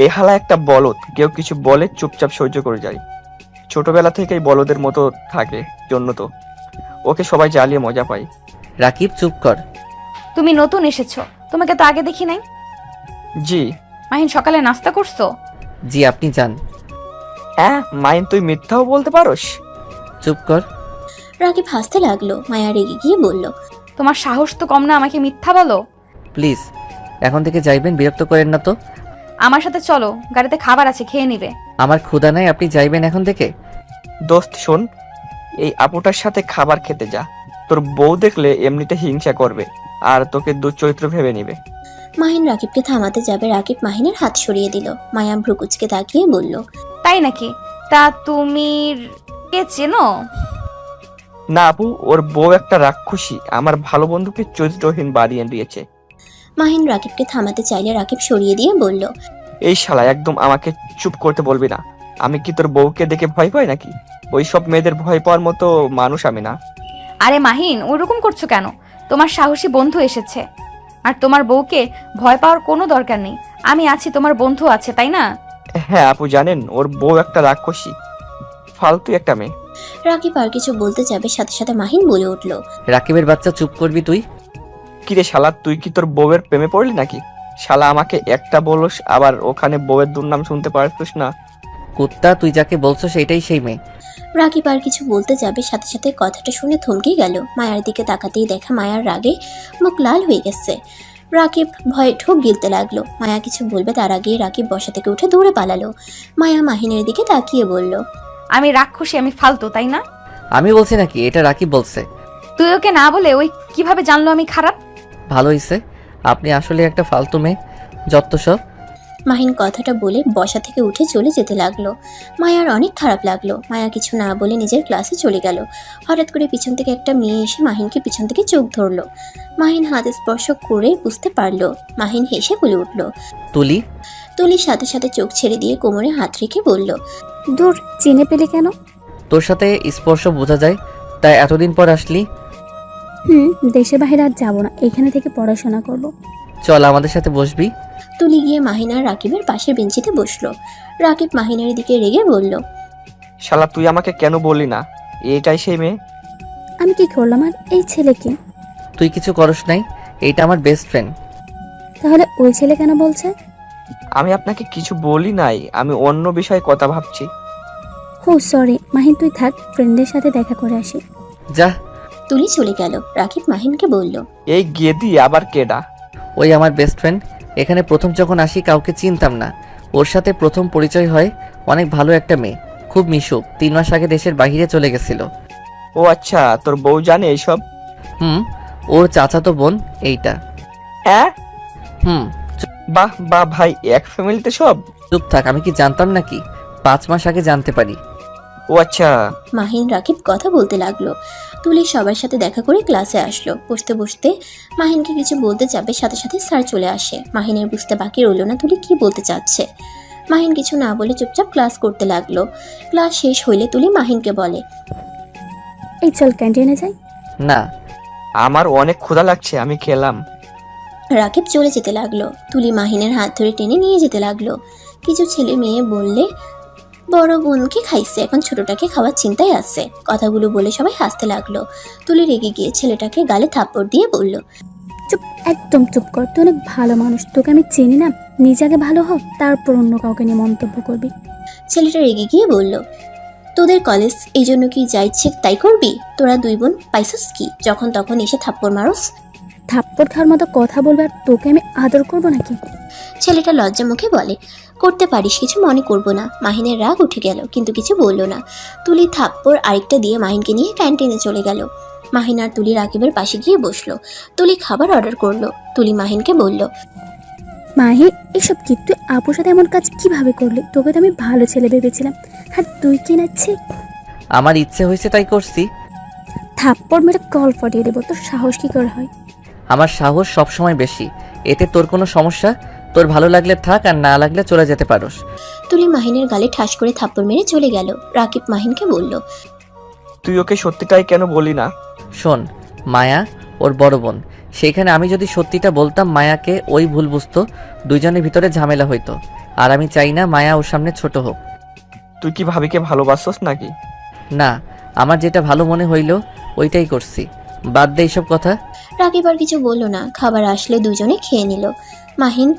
এ হালা একটা বলদ, কেউ কিছু বলে চুপচাপ সহ্য করে যায়। ছোটবেলা থেকেই বলদের মতো থাকে, জন্য তো ওকে সবাই জ্বালিয়ে মজা পায়। রাকিব চুপ কর। তুমি নতুন এসেছো, তোমাকে তো আগে দেখি নাই। জি। মাহিন, সকালে নাস্তা করছো? জি, আপনি যান। হ্যাঁ মাইন, তুই মিথ্যাও বলতে পারোস? চুপ কর। রাকিব হাসতে লাগলো। মায়া রেগে গিয়ে বলল। তোমার সাহস তো কম না আমাকে মিথ্যা বলো? প্লিজ এখন থেকে যাইবেন, বিরক্ত করেন না তো। আমার সাথে চলো, গাড়িতে খাবার আছে, খেয়ে নিবে। আমার ক্ষুধা নাই, আপনি যাইবেন এখন থেকে। দোস্ত শোন, এই আপুটার সাথে খাবার খেতে যা। তোর বউ দেখলে এমনিতে হিংসা করবে আর তোকে দুচরিত্র ভেবে নিবে। মাহিন রাকিবকে থামাতে যাবে, রাকিব মাহিনের হাত সরিয়ে দিল। মায়া ভ্রুকুচকে তাকিয়ে বলল। তাই নাকি? তা তুমি কে চেনো? না আপু, ওর বউ একটা রাক্ষসী, আমার ভালো বন্ধুকে চরিত্রহীন বানিয়ে দিয়েছে। মাহিন রাকিবকে থামাতে চাইলে রাকিব সরিয়ে দিয়ে বলল। এই শালা, একদম আমাকে চুপ করতে বলবি না। আমি কি তোর বউকে দেখে ভয় পাই নাকি? ওই সব মেয়েদের ভয় পাওয়ার মতো মানুষ আমি না। আরে মাহিন, ওরকম করছো কেন? তোমার সাহসী বন্ধু এসেছে, আর তোমার বউকে ভয় পাওয়ার কোনো দরকার নেই। আমি আছি, তোমার বন্ধু আছে, তাই না? হ্যাঁ আপু, জানেন ওর বউ একটা রাক্ষসী, ফালতু একটা মেয়ে। রাকিব আর কিছু বলতে যাবে, সাথে সাথে মাহিন বলে উঠল। রাকিবের বাচ্চা, চুপ করবি তুই। কিরে শালা, তুই কি তোর বউয়ের প্রেমে পড়লি নাকি? শালা আমাকে একটা বলস, আবার ওখানে বউয়ের দুর্নাম শুনতে পারছিস না? কুত্তা, তুই যাকে বলছো সেটাই সেই মেয়ে। রাকিব আর কিছু বলতে যাবে, সাথে সাথে কথাটা শুনে থমকে গেল। মায়ার দিকে তাকাতেই দেখা মায়ার রাগে মুখ লাল হয়ে গেছে। রাকিব ভয়ে ঠোক গিলতে লাগলো। মায়া কিছু বলবে তার আগেই রাকিব বসা থেকে উঠে দৌড়ে পালালো। মায়া মাহিনের দিকে তাকিয়ে বলল। আমি রাক্ষসী, আমি ফালতু, তাই না? আমি বলছি নাকি? এটা রাকিব বলছে। তুই ওকে না বলে ওই কিভাবে জানলো আমি খারাপ? ভালো হয়েছে, আপনি আসলে একটা ফালতু মেয়ে, যত সব। মাহিন কথাটা বলে বসা থেকে উঠে চলে যেতে লাগলো। মায়ার অনেক খারাপ লাগলো। মায়া কিছু না বলে নিজের ক্লাসে চলে গেল। হঠাৎ করে পিছন থেকে একটা মেয়ে এসে মাহিনকে পিছন থেকে চোখ ধরলো। মাহিন হাত স্পর্শ করে বুঝতে পারলো। মাহিন হেসে বলে উঠল। তুলি, তুলির সাথে সাথে চোখ ছেড়ে দিয়ে কোমরে হাত রেখে বলল, দূর, চিনে পেলে কেন? তোর সাথে স্পর্শ বোঝা যায়, তাই এতদিন পর আসলি। দেশে বাইরে আর যাবো না, এখানে থেকে পড়াশোনা করব। চল আমাদের সাথে বসবি। তুলি গিয়ে মাহিন আর রাকিবের পাশের বেঞ্চিতে বসলো। রাকিব মাহিনের দিকে রেগে বলল, শালা তুই আমাকে কেন বললি না এটাই সেই মেয়ে? আমি কি করলাম? আর এই ছেলে কি? তুই কিছু করস নাই, এইটা আমার বেস্ট ফ্রেন্ড। তাহলে ওই ছেলে কেন বলছে? আমি আপনাকে কিছু বলি নাই, আমি অন্য বিষয়ে কথা ভাবছি। হো সরি মাহিন, তুই থাক, ফ্রেন্ডের সাথে দেখা করে আসি। যা। তুলি চলে গেল। রাকিব মাহিনকে বলল, এই গেদি আবার কেডা? ওই আমার বেস্ট ফ্রেন্ড। এখানে প্রথম যখন আসি কাউকে চিনতাম না, ওর সাথে প্রথম পরিচয় হয়। অনেক ভালো একটা মেয়ে, খুব মিশুক। 3 মাস আগে দেশের বাইরে চলে গেছিল। ও আচ্ছা, তোর বউ জানে এইসব? ওর চাচাতো বোন এইটা। হ্যাঁ, হুম। বাহ বাহ ভাই, এক ফ্যামিলিতে সব? চুপ থাক, আমি কি জানতাম নাকি? 5 মাস আগে জানতে পারি। ও আচ্ছা। মাহিন রাকিব কথা বলতে লাগলো। তুলি সবার সাথে দেখা করে ক্লাসে আসলো। বসতে বসতে মাহিনকে কিছু বলতে যাবে, সাথে সাথে স্যার চলে আসে। মাহিনের বুঝতে বাকি রইল না তুলি কি বলতে চাচ্ছে। মাহিন কিছু না বলে চুপচাপ ক্লাস করতে লাগলো। ক্লাস শেষ হইলে তুলি মাহিনকে বলে, এই চল ক্যান্টিনে যাই। না, আমার অনেক ক্ষুধা লাগছে, আমি খেলাম। রাকিব চলে যেতে লাগলো। তুলি মাহিনের হাত ধরে টেনে নিয়ে যেতে লাগলো। কিছু ছেলে মেয়ে বললে, বড় বোনকে খাইছে, এখন ছোটটাকে খাওয়ার চিন্তায় আছে। কথাগুলো বলে সবাই হাসতে লাগলো। তুলি রেগে গিয়ে ছেলেটাকে গালে থাপ্পড় দিয়ে বলল, চুপ, একদম চুপ কর, তুই অনেক ভালো মানুষ, তোকে আমি চিনি না। নিজে আগে ভালো হ, তারপর অন্য কাউকে নিয়ে মন্তব্য করবি। ছেলেটা রেগে গিয়ে বলল, তোদের কলেজ এই জন্য কি যা ইচ্ছে তাই করবি? তোরা 2 বোন পাইছস কি যখন তখন এসে থাপ্পড় মারস? থাপ্পড় খাওয়ার মতো কথা বলবে আর তোকে আমি আদর করবো নাকি? ছেলেটা লজ্জা মুখে বলে, করতে পারিস, কিছু মনে করব না। মাহিনের রাগ উঠে গেল, কিন্তু কিছু বলল না। তুলি থাপ্পড় আরেকটা দিয়ে মাহিনকে নিয়ে ক্যান্টিনে চলে গেল। মাহিন আর তুলি রাকিবের পাশে গিয়ে বসলো। তুলি খাবার অর্ডার করলো। তুলি মাহিনকে বলল, মাহি, এসব কি? তুই আপুর সাথে এমন কাজ কিভাবে করলি? তোকে তো আমি ভালো ছেলে ভেবেছিলাম, আর তুই কি নাচ্ছি? আমার ইচ্ছে হয়েছে তাই করছি। থাপ্পড় মেরে কল ফাটিয়ে দেবো। তোর সাহস কি করে হয়? আমার সাহস সবসময় বেশি, এতে তোর কোনো সমস্যা? তোর ভালো লাগলে থাক, আর না লাগলে চলে যেতে পারোস। তুলি মাহিনের গালে ঠাস করে থাপ্পড় মেরে চলে গেল। রাকিব মাহিনকে বলল, তুই ওকে সত্যিটাই কেন বলি না? শোন, মায়া ওর বড় বোন, সেইখানে আমি যদি সত্যিটা বলতাম মায়াকে ওই ভুল বুঝতো, দুইজনের ভিতরে ঝামেলা হইতো। আর আমি চাই না মায়া ওর সামনে ছোট হোক। তুই কি ভাবিকে ভালোবাসছস নাকি? না, আমার যেটা ভালো মনে হইল ওইটাই করছি, বাদ দে এইসব কথা। রাকিব আর কিছু বলল না। খাবার আসলে দুজনে খেয়ে নিল। মাহিন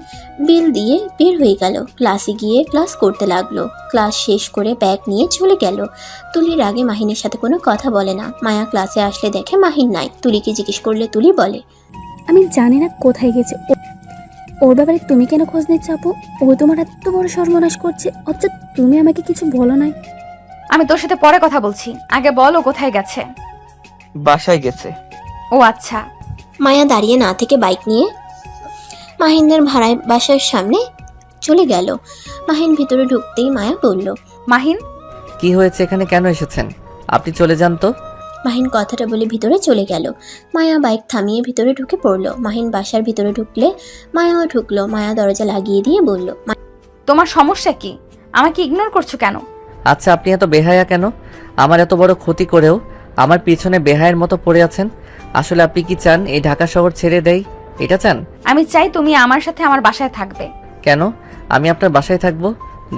বিল দিয়ে বের হয়ে গেল। ক্লাসে গিয়ে ক্লাস করতে লাগলো। ক্লাস শেষ করে ব্যাগ নিয়ে চলে গেল। তুলির আগে মাহিনের সাথে কোনো কথা বলে না। মায়া ক্লাসে আসলে দেখে মাহিন নাই। তুলিকে জিজ্ঞেস করলে তুলি বলে, আমি জানি না কোথায় গেছে ওর ব্যাপারে তুমি কেন খোঁজ নিচ্ছ আপু? ও তোমার এত বড় সর্বনাশ করছে, অথচ তুমি আমাকে কিছু বলো নাই। আমি তোর সাথে পরে কথা বলছি, আগে বল ও কোথায় গেছে। বাসায় গেছে। ও আচ্ছা। মায়া দাঁড়িয়ে না থেকে বাইক নিয়ে মাহিনদের ভাড়ায় বাসার সামনে চলে গেল। মাহিন ভিতরে ঢুকতেই মায়া বলল, মাহিন, কি হয়েছে, এখানে কেন এসেছেন? আপনি চলে যান তো। মাহিন কথাটা বলে ভিতরে চলে গেল। মায়া বাইক থামিয়ে ভিতরে ঢুকে পড়ল। মাহিন বাসার ভিতরে ঢুকলে মায়াও ঢুকলো। মায়া দরজা লাগিয়ে দিয়ে বলল, তোমার সমস্যা কি? আমাকে ইগনোর করছো কেন? আচ্ছা, আপনি এত বেহায়া কেন? আমার এত বড় ক্ষতি করেও আমার পিছনে বেহায়ের মতো পড়ে আছেন। আসলে আপনি কি চান এই ঢাকা শহর ছেড়ে দেই? এটা চান? আমি চাই তুমি আমার সাথে আমার বাসায় থাকবে। কেন আমি আপনার বাসায় থাকবো?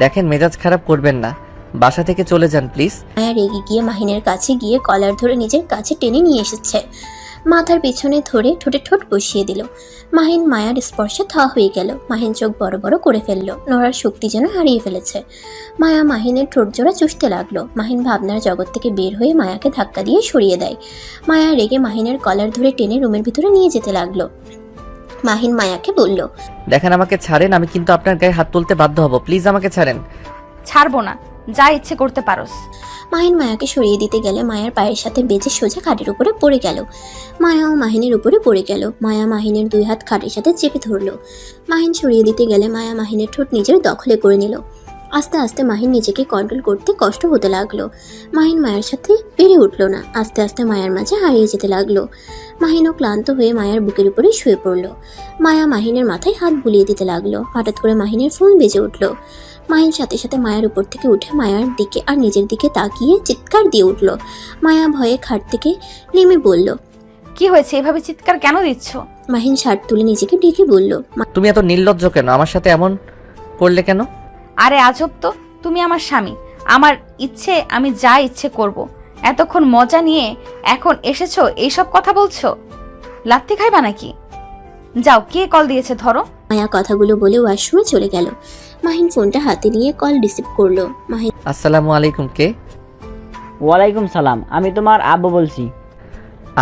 দেখেন, মেজাজ খারাপ করবেন না, বাসা থেকে চলে যান প্লিজ। মায়া রেগে গিয়ে মাহিনের কাছে গিয়ে কলার ধরে নিজের কাছে টেনে নিয়ে এসেছে। মাথার পিছনে ধরে ঠোঁটে ঠোঁট বসিয়ে দিল। মাহিন মায়ার স্পর্শে থা হয়ে গেল। মাহিন চোখ বড় বড় করে ফেলল। নড়ার শক্তি যেন হারিয়ে ফেলেছে। মায়া মাহিনের ঠোঁট জোড়া চুষতে লাগলো। মাহিন ভাবনার জগৎ থেকে বের হয়ে মায়াকে ধাক্কা দিয়ে সরিয়ে দেয়। মায়া রেগে মাহিনের কলার ধরে টেনে রুমের ভিতরে নিয়ে যেতে লাগলো। মাহিন মায়াকে বলল, দেখেন, আমাকে ছাড়েন, আমি কিন্তু আপনার গায়ে হাত তুলতে বাধ্য হব, প্লিজ আমাকে ছাড়েন। ছাড়বো না, যা ইচ্ছে করতে পারোস। মাহিন মায়াকে সরিয়ে দিতে গেলে মায়ার পায়ের সাথে বেঁচে সোজা খাটের উপরে পড়ে গেল। মায়াও মাহিনের উপরে পড়ে গেল। মায়া মাহিনের 2 হাত খাটের সাথে চেপে ধরলো। মাহিন সরিয়ে দিতে গেলে মায়া মাহিনের ঠোঁট নিজের দখলে করে নিল। আস্তে আস্তে মাহিন নিজেকে কন্ট্রোল করতে কষ্ট হতে লাগলো। মাহিন মায়ের সাথে পেরে উঠলো না, আস্তে আস্তে মায়ার মাঝে হারিয়ে যেতে লাগলো। মাহিনও ক্লান্ত হয়ে মায়ার বুকের উপরে শুয়ে পড়লো। মায়া মাহিনের মাথায় হাত বুলিয়ে দিতে লাগলো। হঠাৎ করে মাহিনের ফোন বেজে উঠলো। মাহিন সাথে সাথে মায়ার উপর থেকে উঠে মায়ার দিকে আর নিজের দিকে তাকিয়ে চিৎকার দিয়ে উঠল। মায়া ভয়ে খাট থেকে নেমে বলল, কি হয়েছে, এভাবে চিৎকার কেন দিচ্ছ? মাহিন শার্ট তুলে নিজেকে ঢেকে বলল, তুমি এত নির্লজ্জ কেন? আমার সাথে এমন করলে কেন? আরে আজব তো, তুমি আমার স্বামী, আমার ইচ্ছে আমি যা ইচ্ছে করব। এতক্ষণ মজা নিয়ে এখন এসেছো এইসব কথা বলছো? লাত্তি খাইবা নাকি? যাও, কে কল দিয়েছে ধরো। মায়া কথাগুলো বলে ওয়াশরুমে চলে গেল। মাহিন ফোনটা হাতে নিয়ে কল রিসিভ করলো। মাহিন, আসসালামু আলাইকুম, কে? ওয়ালাইকুম সালাম, আমি তোমার আব্বু বলছি।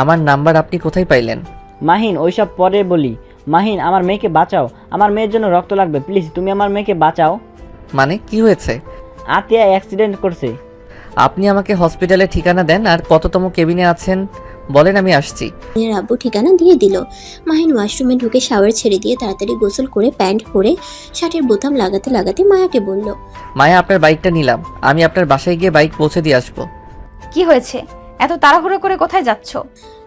আমার নাম্বার আপনি কোথায় পাইলেন? মাহিন ওইসব পরে বলি। মাহিন, আমার মেয়েকে বাঁচাও, আমার মেয়ের জন্য রক্ত লাগবে, প্লিজ তুমি আমার মেয়েকে বাঁচাও। মানে কি হয়েছে? আতিয়া অ্যাক্সিডেন্ট করছে। আপনি আমাকে হসপিটালে ঠিকানা দেন আর কততম কেবিনে আছেন বলেন, আমি আসছি। মাহিনের আব্বু ঠিকানা দিয়ে দিল। মাহিন ওয়াশরুমে ঢুকে শাওয়ার ছেড়ে দিয়ে তাড়াতাড়ি গোসল করে প্যান্ট পরে শার্টের বোতাম লাগাতে লাগাতে মায়াকে বলল, মায়া, আপনার বাইকটা নিলাম, আমি আপনার বাসায় গিয়ে বাইক পৌঁছে দিয়ে আসবো। কি হয়েছে, এত তাড়াহুড়ো করে কোথায় যাচ্ছ?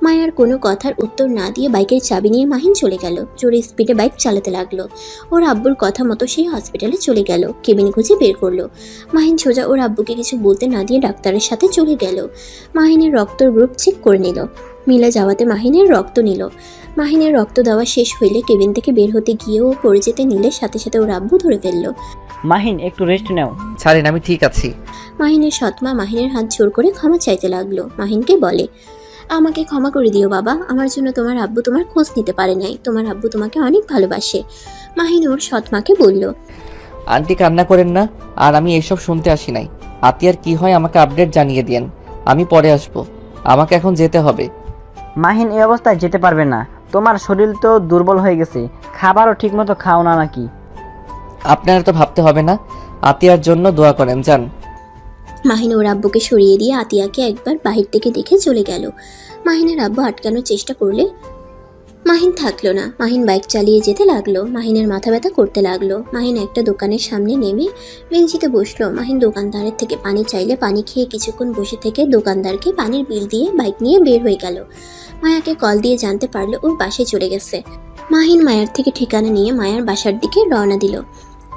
মায়ার কোনো কথার উত্তর না দিয়ে বাইকের চাবি নিয়ে মাহিন চলে গেল। জোরে স্পিডে বাইক চালাতে লাগলো। ওর আব্বুর কথা মতো সেই হসপিটালে চলে গেল। কেবিন খুঁজে বের করলো। মাহিন সোজা ওর আব্বুকে কিছু বলতে না দিয়ে ডাক্তারের সাথে চলে গেল। মাহিনের রক্তর গ্রুপ চেক করে নিল। মিলে যাওয়াতে মাহিনের রক্ত নিল। মাহিনের রক্ত দেওয়া শেষ হইলে কেবিন থেকে বের হতে গিয়েও পড়ে যেতে নিলে সাথে সাথে ওর আব্বু ধরে ফেললো। মাহিন, একটু রেস্ট নাও। ছাড়েন, আমি ঠিক আছি। মাহিনের সৎমা মাহিনের হাত জোর করে ক্ষমা চাইতে লাগলো। মাহিনকে বলে, আমাকে ক্ষমা করে দিও বাবা, আমার জন্য তোমার আব্বু তোমার খোঁজ নিতে পারে নাই, তোমার আব্বু তোমাকে অনেক ভালোবাসে। মাহিন ওর সৎমাকে বলল, আন্টি কান্না করেন না, আর আমি এসব শুনতে আসি নাই। আতিয়ার কি হয় আমাকে আপডেট জানিয়ে দিয়েন, আমি পরে আসবো। আমাকে এখন যেতে হবে। মাহিন এই অবস্থায় যেতে পারবে না, তোমার শরীর তো দুর্বল হয়ে গেছে, খাবারও ঠিকমতো খাও না নাকি? আপনার তো ভাবতে হবে না, আতিয়ার জন্য দোয়া করেন, যান। মাহিন ওর আব্বুকে সরিয়ে দিয়ে আতিয়াকে একবার বাহির থেকে দেখে চলে গেল। মাহিনের আব্বু আটকানোর চেষ্টা করলে মাহিন থাকলো না। মাহিন বাইক চালিয়ে যেতে লাগলো। মাহিনের মাথা ব্যথা করতে লাগলো। মাহিন একটা দোকানের সামনে নেমে বেঞ্চিতে বসলো। মাহিন দোকানদারের থেকে পানি চাইলে পানি খেয়ে কিছুক্ষণ বসে থেকে দোকানদারকে পানির বিল দিয়ে বাইক নিয়ে বের হয়ে গেল। মায়াকে কল দিয়ে জানতে পারলো ওর বাসায় চলে গেছে। মাহিন মায়ার থেকে ঠিকানা নিয়ে মায়ার বাসার দিকে রওনা দিল।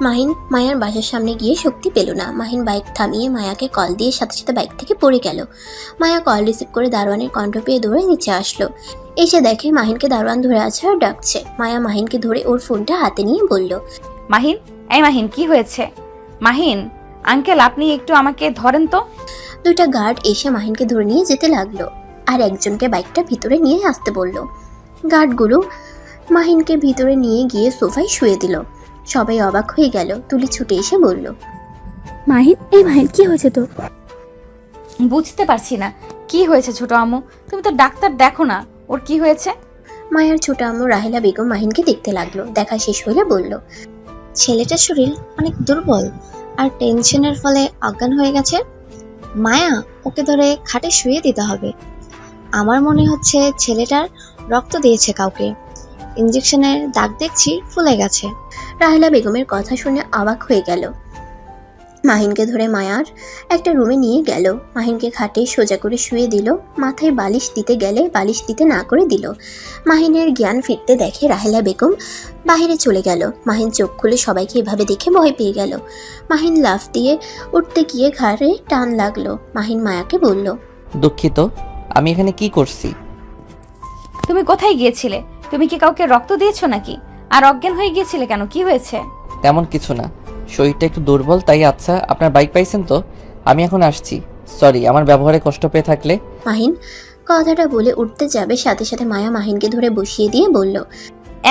মাহিন মায়ার বাসার সামনে গিয়ে শক্তি পেল না। মাহিন বাইক থামিয়ে মায়াকে কল দিয়ে সাথে সাথে বাইক থেকে পড়ে গেল। মায়া কল রিসিভ করে দারোয়ানের কণ্ঠ পেয়ে দৌড়ে নিচে আসলো। এসে দেখে মাহিনকে দারোয়ান ধরে আছে আর ডাকছে। মায়া মাহিনকে ধরে ওর ফোনটা হাতে নিয়ে বলল, মাহিন, এই মাহিন, কি হয়েছে? মাহিন আঙ্কেল, আপনি একটু আমাকে ধরেন তো। 2টা গার্ড এসে মাহিনকে ধরে নিয়ে যেতে লাগলো আর একজনকে বাইকটা ভিতরে নিয়ে আসতে বলল। গার্ডগুলো মাহিনকে ভিতরে নিয়ে গিয়ে সোফায় শুয়ে দিল। সবাই অবাক হয়ে গেল। তুলি ছুটে এসে বলল, মাহিন, এই মাহিন, কি হয়েছে তোর? বুঝতে পারছি না কি হয়েছে ছোট আম্মু, তুমি তো ডাক্তার দেখো না, ওর কি হয়েছে? মায়ের ছোট আম্মু রাহেলা বেগম মাহিনকে দেখতে লাগলো। দেখা শেষ হলে বলল, ছেলেটার শরীর অনেক দুর্বল আর টেনশনের ফলে অজ্ঞান হয়ে গেছে। মায়া, ওকে ধরে খাটে শুয়ে দিতে হবে। আমার মনে হচ্ছে ছেলেটার রক্ত দিয়েছে কাউকে, ইঞ্জেকশনের দাগ দেখছি ফুলে গেছে। রাহেলা বেগমের কথা শুনে অবাক হয়ে গেল। মাহিনকে ধরে মায়ার একটা রুমে নিয়ে গেল। মাহিনকে খাটে সোজা করে শুয়ে দিল। মাথায় বালিশ দিতে গেলে বালিশ দিতে না করে দিল। মাহিনের জ্ঞান ফিরতে দেখে রাহেলা বেগম বাইরে চলে গেল। মাহিন চোখ খুলে সবাইকে এভাবে দেখে ভয় পেয়ে গেল। মাহিন লাফ দিয়ে উঠতে গিয়ে ঘাড়ে টান লাগলো। মাহিন মায়াকে বলল, দুঃখিত, আমি এখানে কি করছি? তুমি কোথায় গিয়েছিলে? তুমি কি কাউকে রক্ত দিয়েছো নাকি? আর অজ্ঞান হয়ে গিয়েছিলে কেন, কি হয়েছে? তেমন কিছু না, শরীরটা একটু দুর্বল তাই। আচ্ছা, আপনার বাইক পাইছেন তো? আমি এখন আসছি। সরি আমার ব্যবহারে কষ্ট পেয়ে থাকলে। মাহিন কথাটা বলে উঠতে যাবে, সাথে সাথে মায়া মাহিনকে ধরে বসিয়ে দিয়ে বলল,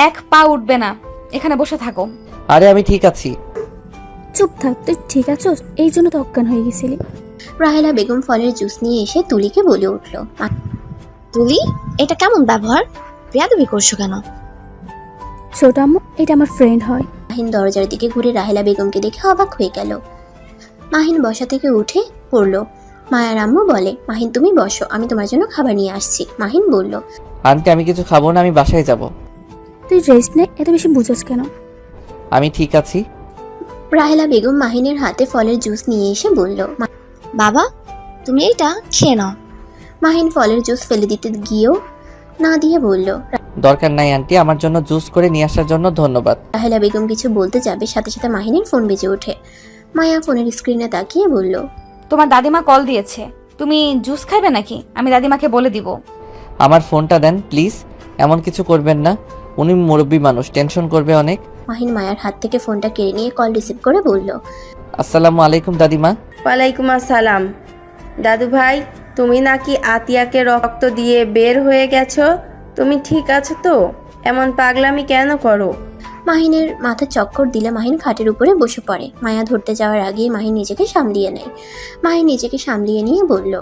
এক পা উঠবে না, এখানে বসে থাকো। আরে আমি ঠিক আছি। চুপ থাক, তুই ঠিক আছোস? এই জন্য তো অজ্ঞান হয়ে গেছিলি। রাহেলা বেগম ফলের জুস নিয়ে এসে তুলিকে বলে উঠল, তুলি, এটা কেমন ব্যবহার? বেয়াদবি করছো কেন? ছোট আম্মু, এটা আমার ফ্রেন্ড হয়। মাহিন দরজার দিকে ঘুরে রাহেলা বেগমকে দেখে অবাক হয়ে গেল। মাহিন বসা থেকে উঠে পড়ল। মায়ার আম্মু বলে, মাহিন তুমি বসো, আমি তোমার জন্য খাবার নিয়ে আসছি। মাহিন বলল, আন্টি আমি কিছু খাবো না, আমি বাসায় যাব। তুই রেস্ট নে, এত বেশি বুঝোস কেন? আমি ঠিক আছি। রাহেলা বেগম মাহিনের হাতে ফলের জুস নিয়ে এসে বলল। বাবা তুমি এইটা খেয়ে নাও। মাহিন ফলের জুস ফেলে দিতে গিয়েও না দিয়ে বলল। দরকার নাই আন্টি, আমার জন্য জুস করে নিয়ে আসার জন্য ধন্যবাদ। রাহেলা বেগম কিছু বলতে যাবে, সাথে সাথে মাহিনের ফোন বেজে ওঠে। মায়া ফোনের স্ক্রিনে তাকিয়ে বলল, তোমার দাদিমা কল দিয়েছে, তুমি জুস খাইবে নাকি? আমি দাদিমাকে বলে দিব। আমার ফোনটা দেন প্লিজ, এমন কিছু করবেন না, উনি মুরব্বী মানুষ, টেনশন করবে অনেক। মাহিন মায়ার হাত থেকে ফোনটা কেড়ে নিয়ে কল রিসিভ করে বলল, আসসালামু আলাইকুম দাদিমা। ওয়ালাইকুম আসসালাম। দাদু ভাই, তুমি নাকি আতিয়াকে রক্ত দিয়ে বের হয়ে গেছো? তুমি ঠিক আছো তো? এমন পাগলামি কেন করো? মাহিনের মাথা চক্কর দিলে মাহিন খাটের উপরে বসে পড়ে। মায়া ধরতে যাওয়ার আগেই মাহিন নিজেকে সামলিয়ে নেয়। মাহিন নিজেকে সামলিয়ে নিয়ে বলল,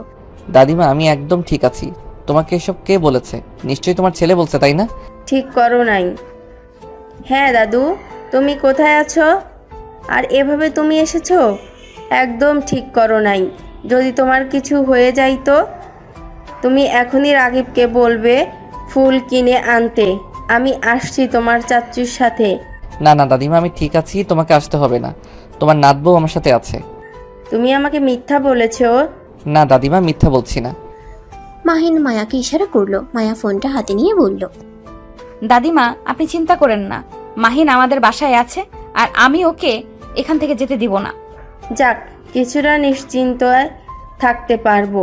দাদিমা আমি একদম ঠিক আছি। তোমাকে এসব কে বলেছে? নিশ্চয়ই তোমার ছেলে বলছে, তাই না? ঠিক করো নাই। হ্যাঁ দাদু, তুমি কোথায় আছো? আর এভাবে তুমি এসেছো? একদম ঠিক করো নাই। যদি তোমার কিছু হয়ে যাইতো, তুমি এখনই রাগিবকে বলবে ফুল কিনে আনতে। আমি আসছি তোমার চাচুর সাথে। না না দাদিমা, আমি ঠিক আছি, তোমাকে আসতে হবে না, তোমার নাতবউ আমার সাথে আছে। তুমি আমাকে মিথ্যা বলেছো। না দাদিমা, মিথ্যা বলছি না। মাহিন মায়াকে ইশারা করলো। মায়া ফোনটা হাতে নিয়ে বলল, দাদিমা আপনি চিন্তা করেন না, মাহিন আমাদের বাসায় আছে আর আমি ওকে এখান থেকে যেতে দিব না। যাক, কিছুটা নিশ্চিন্ত থাকতে পারবো।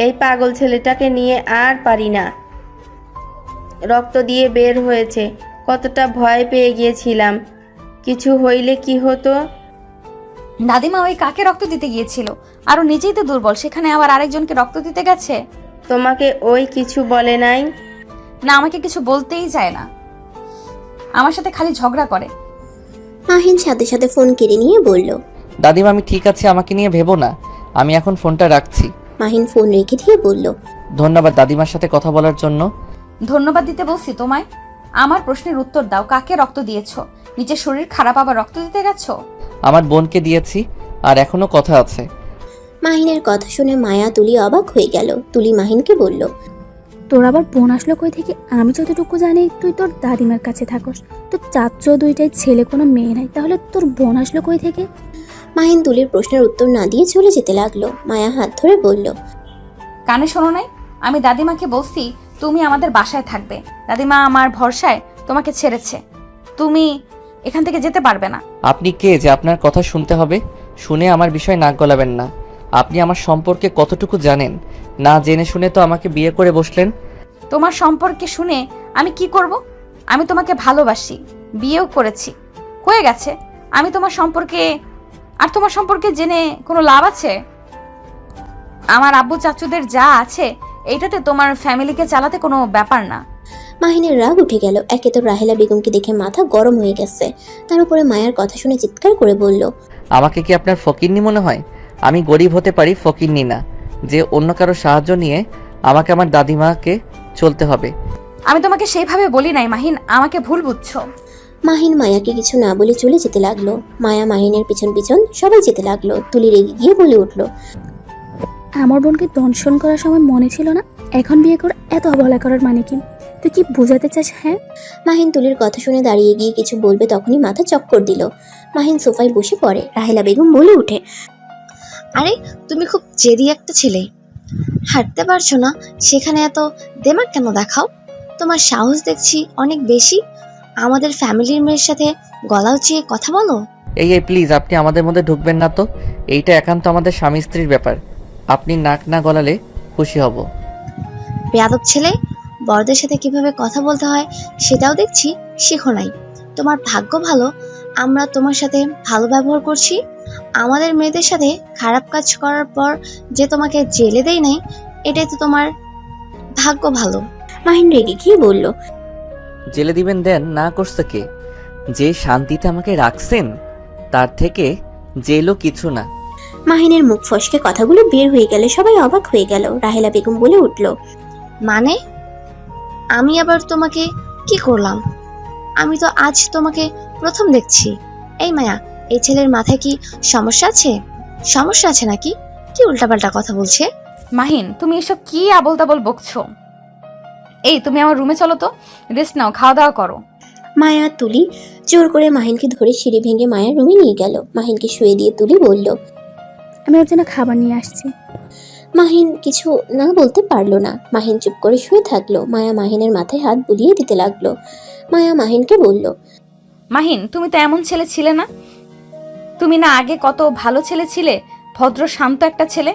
এই পাগল ছেলেটাকে নিয়ে আর পারি না। রক্ত দিয়ে বের হয়েছে, কতটা ভয় পেয়ে গিয়েছিলাম। কিছু হইলে কি হতো? দাদিমা ওই কাকে রক্ত দিতে গিয়েছিল? আর ও নিজেই তো দুর্বল, সেখানে আবার আরেকজনকে রক্ত দিতে গেছে। তোমাকে ওই কিছু বলে নাই? না, আমাকে কিছু বলতেই চায় না, আমার সাথে খালি ঝগড়া করে। মাহিন সাথে সাথে ফোন কেড়ে নিয়ে বলল, দাদিমা আমি ঠিক আছি, আমাকে নিয়ে ভেবো না, আমি এখন ফোনটা রাখছি। মাহিন ফোন রেখে দিয়ে বলল, ধন্যবাদ দাদিমার সাথে কথা বলার জন্য। ধন্যবাদ দিতে বলছি তোমায়? আমার প্রশ্নের উত্তর দাও, কাকে রক্ত দিয়েছো? নিজের শরীর খারাপ আবার রক্ত দিতে গেছো? আমার বোনকে দিয়েছি, আর এখনো কথা আছে। মাহিনের কথা শুনে মায়া তুলি অবাক হয়ে গেল। তুলি মাহিনকে বলল, তোর আবার বোন আসলো কই থেকে? আমি যতটুকু জানি তুই তোর দাদিমার কাছে থাকস, তোর চাচ্চো দুইটাই ছেলে, কোনো মেয়ে নাই, তাহলে তোর বোন আসলো কই থেকে? মাহিন তুলির প্রশ্নের উত্তর না দিয়ে চলে যেতে লাগলো। মায়া হাত ধরে বলল, কানে শোনো নাই? আমি দাদিমাকে বলছি তুমি আমাদের বাসায় থাকবে। দাদিমা আমার ভরসায় তোমাকে ছেড়েছে, তুমি এখান থেকে যেতে পারবে না। আপনি কে যে আপনার কথা শুনতে হবে? শুনে আমার বিষয় নাক গলাবেন না। আপনি আমার সম্পর্কে কতটুকু জানেন? না জেনে শুনে তো আমাকে বিয়ে করে বসলেন। তোমার সম্পর্কে শুনে আমি কি করব? আমি তোমাকে ভালোবাসি, বিয়েও করেছি, হয়ে গেছে। আমি তোমার সম্পর্কে জেনে কোনো লাভ আছে? আমার আব্বু চাচুদের যা আছে এইটাতে তোমার ফ্যামিলিকে চালাতে কোনো ব্যাপার না। মাহিনের রাগ উঠে গেল। একে তো রাহেলা বেগমকে দেখে মাথা গরম হয়ে গেছে, তার উপরে মায়ের কথা শুনে চিৎকার করে বলল, আমাকে কি আপনার ফকিন্নি মনে হয়? আমি গরিব হতে পারি, ফকিন্নি না যে অন্য কারো সাহায্য নিয়ে আমাকে আমার দাদিমাকে চলতে হবে। আমি তোমাকে সেইভাবে বলি নাই মাহিন, আমাকে ভুল বুঝছো। মাহিন মায়াকে কিছু না বলে চলে যেতে লাগলো। মায়া মাহিনের পিছন পিছন সবাই যেতে লাগলো। তুলি রেগে গিয়ে বলে উঠল, আমার বোনকে দংশন করার সময় মনে ছিল না, এখন বিয়ে করে এত অবহেলা করার মানে কি? তুই কি বোঝাতে চাস? হ্যাঁ? মাহিন তুলির কথা শুনে দাঁড়িয়ে গিয়ে কিছু বলবে, তখনই মাথা চক্কর দিল। মাহিন সোফায় বসে পড়ে। রাহেলা বেগম বলে উঠে, আরে তুমি খুব জেদি একটা ছেলে, হাঁটতে পারছো না সেখানে এত দেমাগ কেন দেখাও? তোমার সাহস দেখছি অনেক বেশি, আমাদের ফ্যামিলির মেয়ের সাথে গলা উঁচিয়ে কথা বলো। এই প্লিজ, আপনি আমাদের মধ্যে ঢুকবেন না তো। এইটা একান্ত আমাদের স্বামী স্ত্রীর ব্যাপার। আপনি নাক না গলালে খুশি হব। বেয়াদব ছেলে, বড়দের সাথে কিভাবে কথা বলতে হয় সেটাও দেখছি শেখো নাই। তোমার ভাগ্য ভালো আমরা তোমার সাথে ভালো ব্যবহার করছি। আমাদের মেয়েদের সাথে খারাপ কাজ করার পর যে তোমাকে জেলে দেয় নাই, এটাই তো তোমার ভাগ্য ভালো। মাহিন রেগে গিয়ে বলল, জেলে দিবেন দেন, না করছে কে? যে শান্তিতে আমাকে রাখছেন তার থেকে জেলও কিছু না। মাহিনের মুখ ফসকে কথাগুলো বের হয়ে গেলে সবাই অবাক হয়ে গেল। রাহেলা বেগম বলে উঠল, মানে আমি আবার তোমাকে কি করলাম? আমি তো আজ তোমাকে প্রথম দেখছি। এই মায়া, এই ছেলের মাথায় কি সমস্যা আছে? সমস্যা আছে নাকি? কি উল্টাপাল্টা কথা বলছে? মাহিন, তুমি এসব কি আবল তাবল বকছো? এই তুমি আমার রুমে চলো তো, রেস্ট নাও, খাওয়া দাওয়া করো। মায়া আর তুলি জোর করে মাহিনকে ধরে সিঁড়ি ভেঙে মায়ার রুমে নিয়ে গেল। মাহিনকে শুয়ে দিয়ে তুলি বলল। আমি ওর জন্য খাবার নিয়ে আসছি। মাহিন কিছু না বলতে পারলো না। মাহিন চুপ করে শুয়ে থাকলো। মায়া মাহিনের মাথায় হাত বুলিয়ে দিতে লাগলো। মায়া মাহিনকে বলল। মাহিন, তুমি তো এমন ছেলে ছিলে না। তুমি না আগে কত ভালো ছেলে ছিলে, ভদ্র শান্ত একটা ছেলে,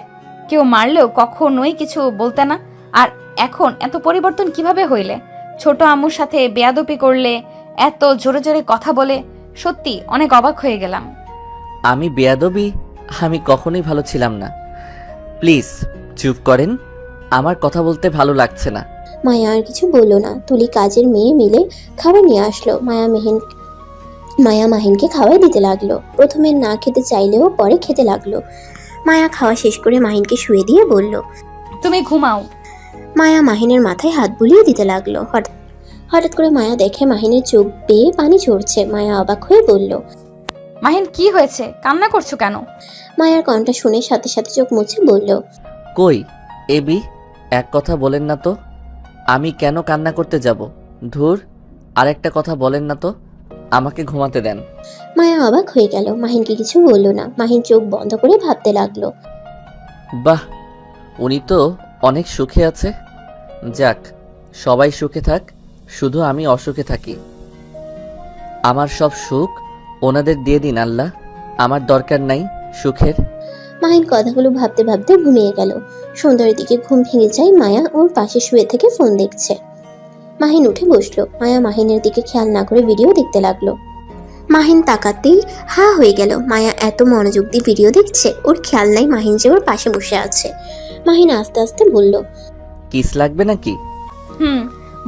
কেউ মারলেও কখনোই কিছু বলতে না। আর এখন এত পরিবর্তন কিভাবে হইলে? ছোট আম্মুর সাথে বেয়াদপি করলে, এত জোরে জোরে কথা বলে, সত্যি অনেক অবাক হয়ে গেলাম। আমি বেয়াদবি? আমি কখনোই ভালো ছিলাম না। প্লিজ চুপ করেন, আমার কথা বলতে ভালো লাগছে না। মায়া আর কিছু বললো না। তুলি কাজের মেয়ে মিলে খাবার নিয়ে আসলো। মায়া মাহিনকে খাওয়াই দিতে লাগলো। প্রথমে না খেতে চাইলেও পরে খেতে লাগলো। মায়া খাওয়া শেষ করে মাহিনকে শুয়ে দিয়ে বলল। তুমি ঘুমাও। মায়া মাহিনের মাথায় হাত বুলিয়ে দিতে লাগলো। হঠাৎ করে মায়া দেখে মাহিনের চোখ বেয়ে পানি ঝরছে। মায়া অবাক হয়ে বলল। মাহিন, কি হয়েছে? কান্না করছো কেন? মায়ার কণ্ঠ শুনে সাথে সাথে চোখ মুছে বলল। কই এবি, এক কথা বলেন না তো। আমি কেন কান্না করতে যাব? ধুর, আরেকটা কথা বলেন না তো, আমাকে ঘুমাতে দেন। মায়া অবাক হয়ে গেল। মাহিনকে কিছু বলল না। মাহিন চোখ বন্ধ করে ভাবতে লাগলো। বাহ, উনি তো অনেক সুখে আছে। যাক, সবাই সুখে থাক, শুধু আমি অসুখে থাকি। আমার সব সুখ ওনাদের দিয়ে দিন আল্লাহ, আমার দরকার নাই সুখের। মাহিন কথাগুলো ভাবতে ভাবতে ঘুমিয়ে গেল। সন্ধ্যার দিকে ঘুম ভেঙে যায়। মায়া ওর পাশে শুয়ে থেকে ফোন দেখছে। মাহিন উঠে বসলো। মায়া মাহিনের দিকে খেয়াল না করে ভিডিও দেখতে লাগলো। মাহিন তাকাতেই হা হয়ে গেল। মায়া এত মনোযোগ দিয়ে ভিডিও দেখছে, ওর খেয়াল নাই মাহিন যে ওর পাশে বসে আছে। মাহিন আস্তে আস্তে বলল। কিস লাগবে নাকি?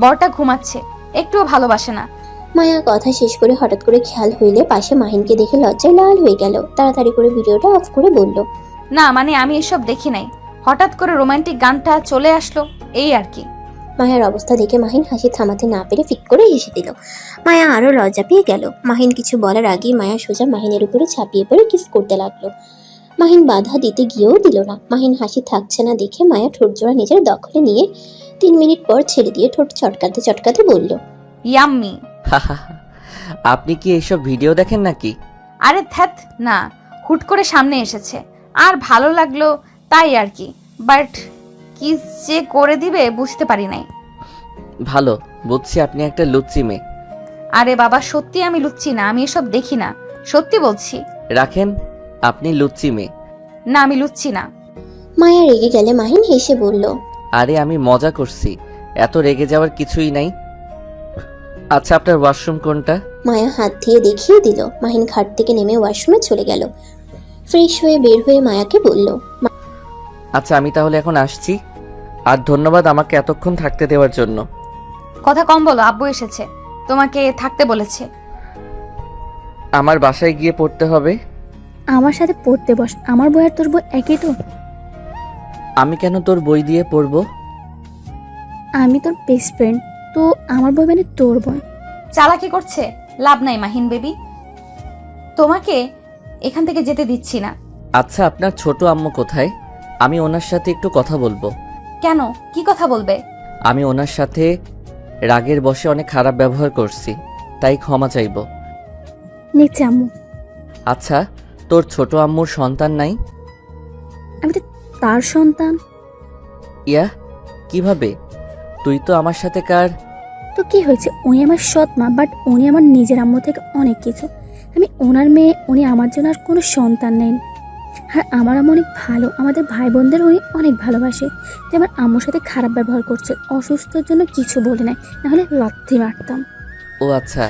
বরটা ঘুমাচ্ছে, একটুও ভালোবাসে না। মায়া কথা শেষ করে হঠাৎ করে খেয়াল হইলে পাশে মাহিনকে দেখে লজ্জায় লাল হয়ে গেল। তাড়াতাড়ি করে ভিডিওটা অফ করে বলল। না মানে আমি এসব দেখি নাই, হঠাৎ করে রোমান্টিক গানটা চলে আসলো, এই আর কি। মায়ার অবস্থা দেখে মাহিন হাসি থামাতে না পেরে ফিক করে হেসে দিল। মায়া আরো লজ্জা পেয়ে গেল। মাহিন কিছু বলার আগেই মায়া সোজা মাহিনের উপরে ঝাঁপিয়ে পড়ে কিস করতে লাগলো। মাহিন বাধা দিতে গিয়েও দিল না। মাহিন হাসি থাকছে না দেখে মায়া ঠোঁট জোড়া নিজের দখলে নিয়ে 3 মিনিট পর ছেড়ে দিয়ে ঠোঁট চটকাতে চটকাতে বলল। ইয়াম্মি। আপনি কি এইসব ভিডিও দেখেন নাকি? আরে ধ্যাত না, হুট করে সামনে এসেছে আর ভালো লাগলো তাই আর কি, বাট কি যে করে দিবে বুঝতে পারি নাই। ভালো বুঝছি, আপনি একটা লুচ্চি মেয়ে। আরে বাবা, সত্যি আমি লুচ্ছি না, আমি এসব দেখি না, সত্যি বলছি। রাখেন, আপনি লুচ্চি মেয়ে। না, আমি লুচ্ছি না। মায়া রেগে গেলে মাহিন হেসে বলল। আরে আমি মজা করছি, এত রেগে যাওয়ার কিছুই নাই। আচ্ছা, আপনার ওয়াশরুম কোনটা? মায়া হাত দিয়ে দেখিয়ে দিল। মাহিন খাট থেকে নেমে ওয়াশরুমে চলে গেল। ফ্রেশ হয়ে বের হয়ে মায়াকে বলল। আচ্ছা, আমি তাহলে এখন আসছি। আর ধন্যবাদ আমাকে এতক্ষণ থাকতে দেওয়ার জন্য। কথা কম বলো, আব্বু এসেছে, তোমাকে থাকতে বলেছে। আমার বাসায় গিয়ে পড়তে হবে। আমার সাথে পড়তে বস, আমার বই আর তোর বই একই তো। আমি কেন তোর বই দিয়ে পড়বো? আমি তোর বেস্ট ফ্রেন্ড, তো আমার বই মানে তোর বই। চালাকি করছে লাভ নাই মাহিন বেবি, তোমাকে এখান থেকে যেতে দিচ্ছি না। আচ্ছা, আপনার ছোট আম্মু কোথায়? আমি ওনার সাথে একটু কথা বলবো। কেন, কি কথা বলবে? আমি ওনার সাথে রাগের বশে অনেক খারাপ ব্যবহার করছি, তাই ক্ষমা চাইবো। নিচে আম্মু। আচ্ছা, তোর ছোট আম্মুর সন্তান নাই? আমি তো তার সন্তান। ইয়া, কিভাবে? তুই তো আমার সাথে কার? তো কি হয়েছে, উনি আমার সৎ মা, বাট উনি আমার নিজের আম্মু থেকে অনেক কিছু। আমি ওনার মেয়ে, উনি আমার জন্য আর কোনো সন্তান নেন। আর আমার আম্মু অনেক ভালো, আমাদের ভাই বোনদের উনি অনেক ভালোবাসে। যে আমার আম্মুর সাথে খারাপ ব্যবহার করছে, অসুস্থর জন্য কিছু বলে নাই, নাহলে লাথি মারতাম। ও আচ্ছা,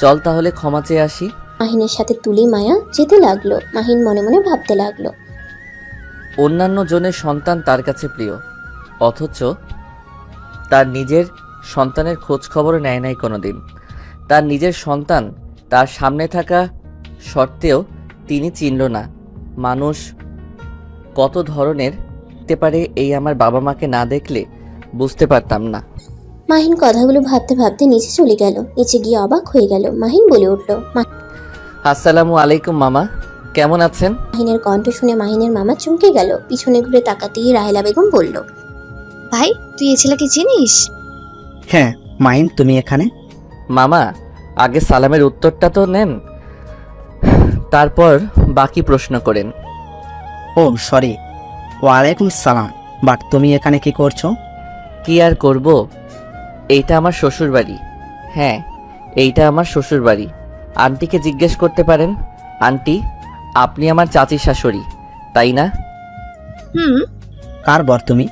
চল তাহলে ক্ষমা চেয়ে আসি। মাহিনের সাথে তুলি মায়া যেতে লাগলো। মাহিন মনে মনে ভাবতে লাগলো। অন্যান্য জনের সন্তান তার কাছে প্রিয়, অথচ তার নিজের সন্তানের খোঁজ খবর নেয় নাই কোনোদিন। তার নিজের সন্তান তার সামনে থাকা সত্ত্বেও তিনি চিনল না। মানুষ কত ধরনের হতে পারে, এই আমার বাবা মাকে না দেখলে বুঝতে পারতাম না। মাহিন কথাগুলো ভাবতে ভাবতে নিচে চলে গেল। নিচে গিয়ে অবাক হয়ে গেল। মাহিন বলে উঠল। আসসালামু আলাইকুম মামা। কেমন আছেন? মাহিনের কণ্ঠ শুনে মাহিনের মামা চমকে গেল। পিছনে ঘুরে তাকাতেই রাহেলা বেগম বলল, ভাই তুই এই ছেলেকে চিনিস? হ্যাঁ মাহিন, তুমি এখানে? মামা, আগে সালামের উত্তরটা তো নেন, তারপর বাকি প্রশ্ন করেন। ও সরি, ওয়ালাইকুম সালাম। বাট তুমি এখানে কি করছো? কি আর করব, এইটা আমার শ্বশুর বাড়ি। হ্যাঁ, এইটা আমার শ্বশুর বাড়ি। আন্টিকে জিজ্ঞেস করতে পারেন। আন্টি, আপনি আমার চাচি শাশুড়ি, তাই না? হুম। কার বর তুমি?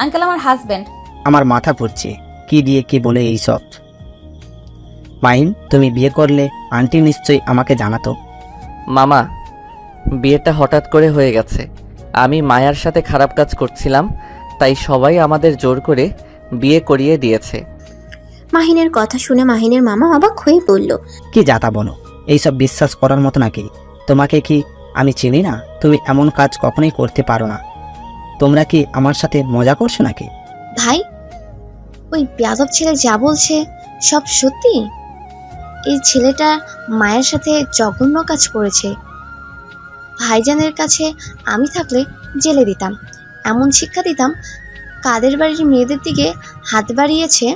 আঙ্কেল, আমার হাজবেন্ড। আমার মাথা পড়ছে, কি দিয়ে কি বলে এইসব। মাহিন, তুমি বিয়ে করলে আন্টি নিশ্চয়ই আমাকে জানাতো। মামা, বিয়েটা হঠাৎ করে হয়ে গেছে। আমি মায়ার সাথে খারাপ কাজ করছিলাম, তাই সবাই আমাদের জোর করে বিয়ে করিয়ে দিয়েছে। মাহিনের কথা শুনে মাহিনের মামা অবাক হয়ে বলল, কি যাতা বলো, এইসব বিশ্বাস করার মতো নাকি? তোমাকে কি আমি চিনি না? তুমি এমন কাজ কখনোই করতে পারো না। তোমরা কি আমার সাথে মজা করছো নাকি? ভাই, ওই বেয়াদব ছেলে যা বলছে সব সত্যি? এই ছেলেটা মায়ের সাথে জঘন্য কাজ করেছে। ভাইজানের কাছে আমি থাকলে জেলে দিতাম, এমন শিক্ষা দিতাম। কাদের বাড়ির মেয়েদের দিকে হাত বাড়িয়েছে।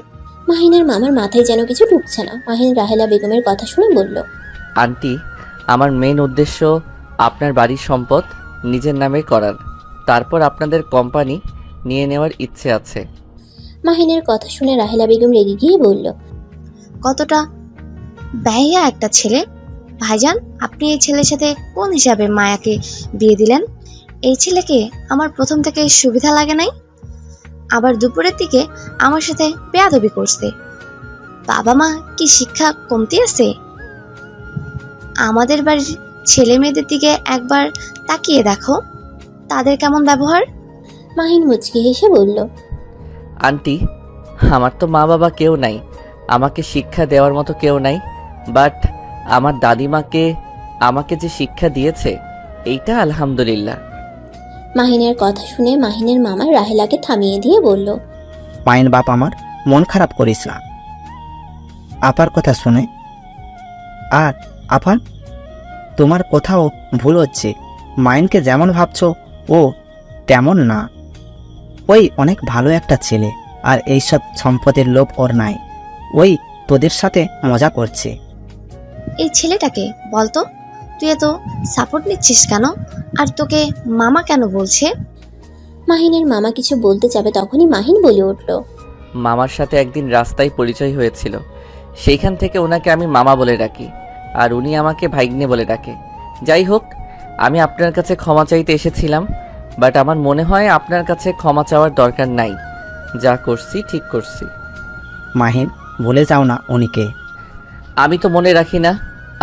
মাহিনের মামার মাথায় যেন কিছু ঢুকছে না। মাহিন রাহেলা বেগমের কথা শুনে বলল, আন্টি, আমার মেইন উদ্দেশ্য আপনার বাড়ির সম্পদ নিজের নামে করার, তারপর আপনাদের কোম্পানি নিয়ে নেওয়ার ইচ্ছে আছে। মাহিনের কথা শুনে রাহেলা বেগম রেগে গিয়ে বলল, কতটা ব্যয়া একটা ছেলে। ভাইজান, আপনি এই ছেলের সাথে কোন হিসাবে মায়াকে বিয়ে দিলেন? এই ছেলেকে আমার প্রথম থেকে সুবিধা লাগে নাই, আবার দুপুরের দিকে আমার সাথে বেয়াদবি করছে। বাবা মা কি শিক্ষা কমতি আছে? আমাদের বাড়ির ছেলে মেয়েদের দিকে একবার তাকিয়ে দেখো, তাদের কেমন ব্যবহার। মাহিন মুচকি হেসে বলল, আন্টি, আমার তো মা বাবা কেউ নাই, আমাকে শিক্ষা দেওয়ার মতো কেউ নাই, বাট আমার দাদিমাকে আমাকে যে শিক্ষা দিয়েছে, এইটা আলহামদুলিল্লাহ। মাহিনের কথা শুনে মাহিনের মামা রাহেলাকে থামিয়ে দিয়ে বলল, মাহিন বাপ আমার, মন খারাপ করিস না আপার কথা শুনে। আর আপা, তোমার কোথাও ভুল হচ্ছে। মাহিনকে যেমন ভাবছো ও তেমন না। ওই অনেক ভালো একটা ছেলে, আর এইসব সম্পদের লোভ ওর নাই। ওই তোদের সাথে মজা করছে। এই ছেলেটাকে বলতো, তুই এত সাপোর্ট নিচ্ছিস কেন? আর তোকে মামা কেন বলছে? মাহিনের মামা কিছু বলতে যাবে তখনই মাহিন বলে উঠল, মামার সাথে একদিন রাস্তায় পরিচয় হয়েছিল, সেইখান থেকে ওনাকে আমি মামা বলে ডাকি, আর উনি আমাকে ভাইগ্নে বলে ডাকে। যাই হোক, আমি আপনার কাছে ক্ষমা চাইতে এসেছিলাম, বাট আমার মনে হয় আপনার কাছে ক্ষমা চাওয়ার দরকার নাই। যা করছি ঠিক করছি। মাহিন, ভুলে যাও না উনিকে। আমি তো মনে রাখি না,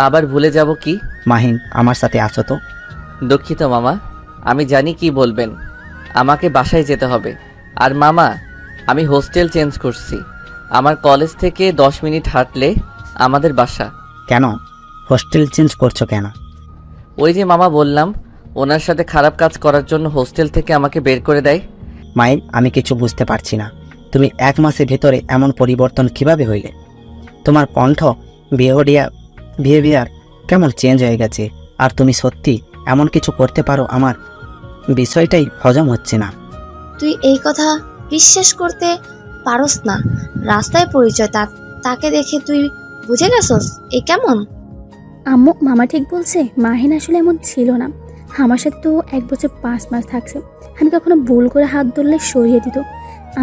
আবার ভুলে যাব কি? মাহিন, আমার সাথে আসো তো। দুঃখিত মামা, আমি জানি কি বলবেন। আমাকে বাসায় যেতে হবে। আর মামা, আমি হোস্টেল চেঞ্জ করছি। আমার কলেজ থেকে 10 মিনিট হাঁটলে আমাদের বাসা। কেন হোস্টেল চেঞ্জ করছো কেন? ওই যে মামা বললাম, ওনার সাথে খারাপ কাজ করার জন্য হোস্টেল থেকে আমাকে বের করে দেয়। মাহিন, আমি কিছু বুঝতে পারছি না। তুমি 1 মাসের ভেতরে এমন পরিবর্তন কিভাবে হইলে? তোমার কণ্ঠ, বিহেভিয়ার কেমন চেঞ্জ হয়ে গেছে। আর তুমি সত্যি এমন কিছু করতে পারো? আমার বিষয়টাই হজম হচ্ছে না। তুই এই কথা বিশ্বাস করতে পারস না? রাস্তায় পরিচয়, তাকে দেখে তুই বুঝে গেছস এ কেমন? আম্মু, মামা ঠিক বলছে। মাহিন আসলে এমন ছিল না। আমার সাথে তো 1 বছর 5 মাস থাকছে। আমি কখনো ভুল করে হাত ধরলে সরিয়ে দিত,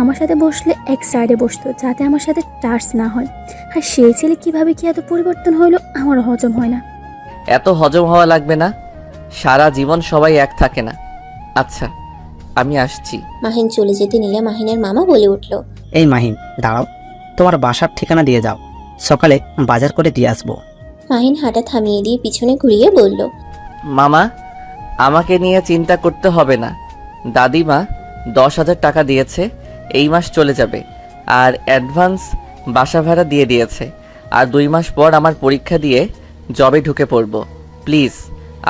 আমার সাথে বসলে এক সাইডে বসতো, যাতে আমার সাথে টাচ না হয়। আর সেই ছেলে কিভাবে কি এত পরিবর্তন হইলো আমার হজম হয় না। এত হজম হওয়া লাগবে না, সারা জীবন সবাই এক থাকে না। আচ্ছা, আমি আসছি। মাহিন চলে যেতে নিলে মাহিনের মামা বলে উঠল, এই মাহিন, দাঁড়াও। তোমার বাসার ঠিকানা দিয়ে যাও, সকালে বাজার করে দিয়ে আসবো। মাহিন হাঁটা থামিয়ে দিয়ে পিছনে ঘুরিয়ে বলল, মামা, আমাকে নিয়ে চিন্তা করতে হবে না। দাদিমা 10,000 টাকা দিয়েছে, এই মাস চলে যাবে। আর অ্যাডভান্স বাসা ভাড়া দিয়ে দিয়েছে। আর 2 মাস পর আমার পরীক্ষা দিয়ে জবে ঢুকে পড়ব। প্লিজ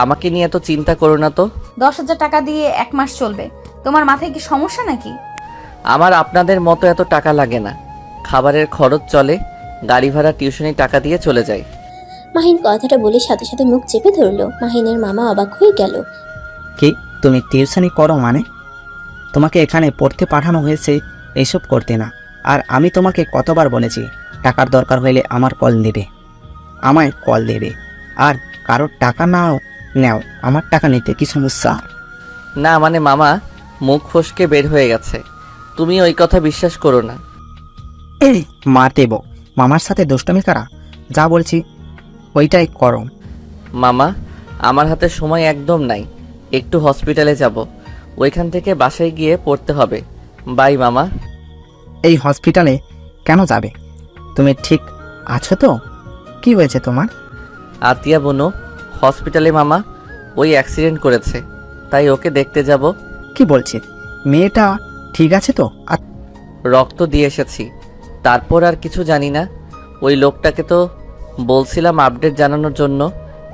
আমাকে নিয়ে এত চিন্তা করো না তো। 10,000 টাকা দিয়ে 1 মাস চলবে? তোমার মাথায় কি সমস্যা নাকি? আমার আপনাদের মতো এত টাকা লাগে না। খাবারের খরচ চলে, গাড়ি ভাড়া, টিউশনি টাকা দিয়ে চলে যায়। মাহিন কথাটা বলে সাথে সাথে মুখ চেপে ধরলো। মাহিনের মামা অবাক হয়ে গেল। কি তুমি টিউশনি করো মানে? তোমাকে এখানে পড়তে পাঠানো হয়েছে এইসব করতে না। আর আমি তোমাকে কতবার বলেছি টাকার দরকার হলে আমার কল দেবে, আমায় কল দেবে। আর কারোর টাকা নাও নেও, আমার টাকা নিতে কি সমস্যা? না মানে মামা মুখ ফসকে বের হয়ে গেছে, তুমি ওই কথা বিশ্বাস করো না। এই মার দেব, মামার সাথে দুষ্টমি করা, যা বলছি ওইটাই করো। মামা আমার হাতে সময় একদম নাই, একটু হসপিটালে যাব, ওইখান থেকে বাসায় গিয়ে পড়তে হবে। বাই মামা। এই হসপিটালে কেন যাবে? তুমি ঠিক আছো তো? কি হয়েছে তোমার? আতিয়া বোনো হসপিটালে মামা, ওই অ্যাক্সিডেন্ট করেছে, তাই ওকে দেখতে যাব। কি বলছি, মেয়েটা ঠিক আছে তো? আর রক্ত দিয়ে এসেছি, তারপর আর কিছু জানি না। ওই লোকটাকে তো বলছিলাম আপডেট জানানোর জন্য,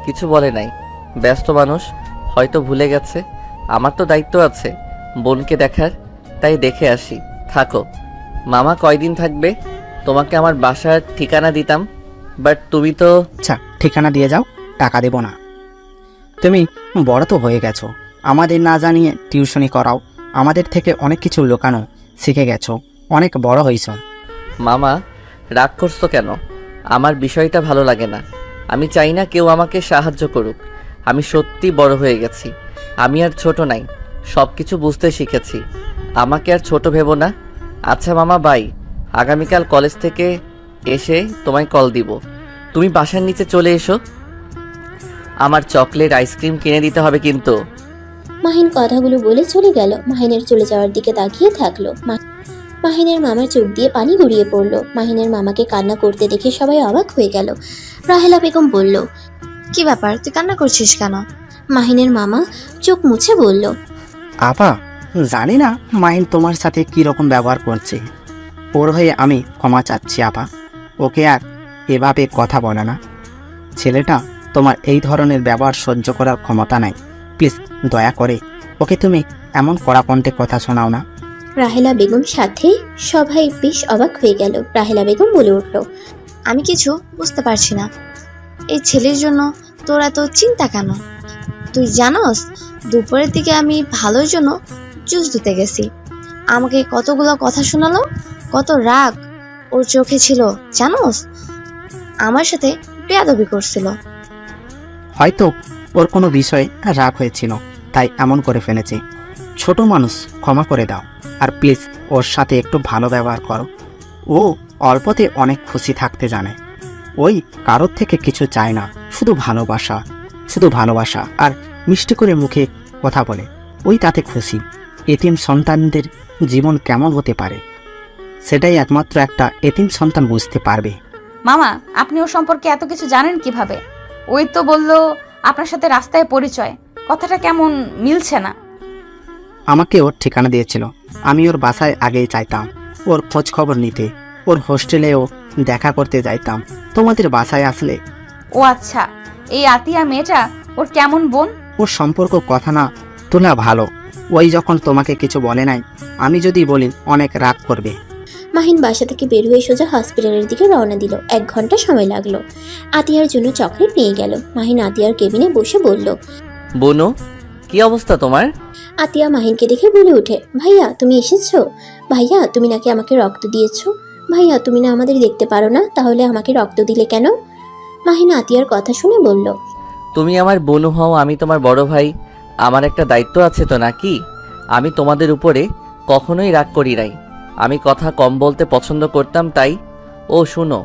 কিছু বলে নাই। ব্যস্ত মানুষ, হয়তো ভুলে গেছে। আমার তো দায়িত্ব আছে বোনকে দেখার, তাই দেখে আসি। থাকো মামা। কয়দিন থাকবে? তোমাকে আমার বাসার ঠিকানা দিতাম, বাট তুমি তো। আচ্ছা ঠিকানা দিয়ে যাও, টাকা দেব না। তুমি বড় তো হয়ে গেছো, আমাদের না জানিয়ে টিউশনি করাও, আমাদের থেকে অনেক কিছু লুকানো শিখে গেছো, অনেক বড় হয়েছো। মামা রাগ করছো কেন? আমার বিষয়টা ভালো লাগে না। আমি চাই না কেউ আমাকে সাহায্য করুক। আমি সত্যি বড় হয়ে গেছি, আমি আর ছোট নাই, সব কিছু বুঝতে শিখেছি। আমাকে আর ছোট ভেবো না। আচ্ছা মামা বাই, আগামীকাল কলেজ থেকে এসে তোমায় কল দিব। তুমি বাসার নিচে চলে এসো, আমার চকলেট আইসক্রিম কিনে দিতে হবে কিন্তু। মাহিন কথাগুলো বলে চলে গেল। মাহিনের চলে যাওয়ার দিকে তাকিয়ে থাকলো। মাহিনের মামার চোখ দিয়ে পানি গড়িয়ে পড়লো। মাহিনের মামাকে কান্না করতে দেখে সবাই অবাক হয়ে গেল। রাহেলা বেগম বলল, কি ব্যাপার, তুই কান্না করছিস কেন? মাহিনের মামা চোখ মুছে বলল, আপা জানি না মাহিন তোমার সাথে কি রকম ব্যবহার করছে, ওর হয়ে আমি ক্ষমা চাচ্ছি আপা। ওকে আর এভাবে কথা বলে না। ছেলেটা তোমার এই ধরনের ব্যবহার সহ্য করার ক্ষমতা নাই। প্লিজ দয়া করে ওকে তুমি এমন কড়া কণ্ঠে কথা শোনাও না। রাহেলা বেগম সাথে সবাই বেশ অবাক হয়ে গেল। রাহেলা বেগম বলে উঠল, আমি কিছু বুঝতে পারছি না, এই ছেলের জন্য তোর এত চিন্তা কেন? তুই জানোস দুপুরের দিকে আমি ভালোর জন্য জুস দিতে গেছি, আমাকে কতগুলো কথা শোনালো, কত রাগ ওর চোখে ছিল জানোস, আমার সাথে বেয়াদবি করছিল। হয়তো ওর কোনো বিষয়ে রাগ হয়েছিল, তাই এমন করে ফেলেছে। ছোট মানুষ, ক্ষমা করে দাও। আর প্লিজ ওর সাথে একটু ভালো ব্যবহার করো। ও অল্পতে অনেক খুশি থাকতে জানে। ওই কারোর থেকে কিছু চায় না, শুধু ভালোবাসা, শুধু ভালোবাসা। আর মিষ্টি করে মুখে কথা বলে, ওই তাতে খুশি। এতিম সন্তানদের জীবন কেমন হতে পারে সেটাই একমাত্র একটা এতিম সন্তান বুঝতে পারবে। মামা আপনি ওর সম্পর্কে এত কিছু জানেন কিভাবে? ওই তো বলল আপনার সাথে রাস্তায় পরিচয়, কথাটা কেমন মিলছে না। আমাকে ওর ঠিকানা দিয়েছিল, আমি ওর বাসায় আগেই চাইতাম ওর খোঁজ খবর নিতে। ওর হোস্টেলেও দেখা করতে যাইতাম। তোমাদের বাসায় আসলে। ও আচ্ছা, এই আতিয়া মেয়েটা ওর কেমন বোন? ওর সম্পর্ক কথা না তোলা ভালো। ওই যখন তোমাকে কিছু বলে নাই, আমি যদি বলি অনেক রাগ করবে। মাহিন বাসা থেকে বের হয়ে সোজা হসপিটালের দিকে রওনা দিল। 1 ঘন্টা সময় লাগলো। আতিয়ার জন্য চকলেট নিয়ে গেল। মাহিন আতিয়ার কেবিনে বসে বলল, বোনো কি অবস্থা তোমার? আতিয়া মাহিনকে দেখে বলে ওঠে, ভাইয়া তুমি এসেছো? ভাইয়া তুমি নাকি আমাকে রক্ত দিয়েছো? ভাইয়া তুমি না আমাদের দেখতে পারো না, তাহলে আমাকে রক্ত দিলে কেন? মাহিন আতিয়ার কথা শুনে বলল, তুমি আমার বোন হও, আমি তোমার বড় ভাই, আমার একটা দায়িত্ব আছে তো নাকি? আমি তোমাদের উপরে কখনোই রাগ করি নাই। আমি কথা কম বলতে পছন্দ করতাম, তাই। ও শুনো,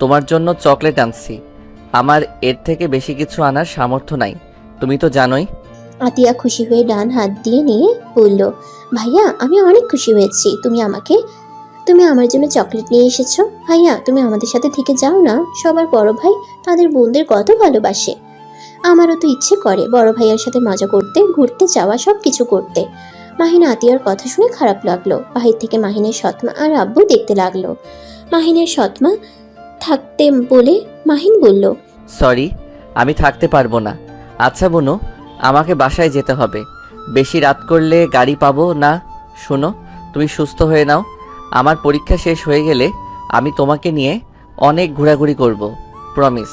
তোমার জন্য চকলেট আনছি। আমার এর থেকে বেশি কিছু আনার সামর্থ্য নাই, তুমি তো জানোই। আতিয়া খুশি হয়ে ডান হাত দিয়ে নিয়ে বলল, ভাইয়া আমি অনেক খুশি হয়েছি, তুমি আমার জন্য চকলেট নিয়ে এসেছো। ভাইয়া তুমি আমাদের সাথে থেকে যাও না, সবার বড় ভাই তাদের বোনদের কত ভালোবাসে। আমারও তো ইচ্ছে করে বড় ভাইয়ার সাথে মজা করতে, ঘুরতে যাওয়া, সব কিছু করতে। মাহিন আতিয়ার কথা শুনে খারাপ লাগলো। বাহির থেকে মাহিনের সৎমা আর আব্বু দেখতে লাগলো। মাহিনের সৎমা থাকতে বলে মাহিন বলল, সরি, আমি থাকতে পারবো না। আচ্ছা বোনো, আমাকে বাসায় যেতে হবে, বেশি রাত করলে গাড়ি পাবো না। শোনো, তুমি সুস্থ হয়ে নাও, আমার পরীক্ষা শেষ হয়ে গেলে আমি তোমাকে নিয়ে অনেক ঘোরাঘুরি করব, প্রমিস।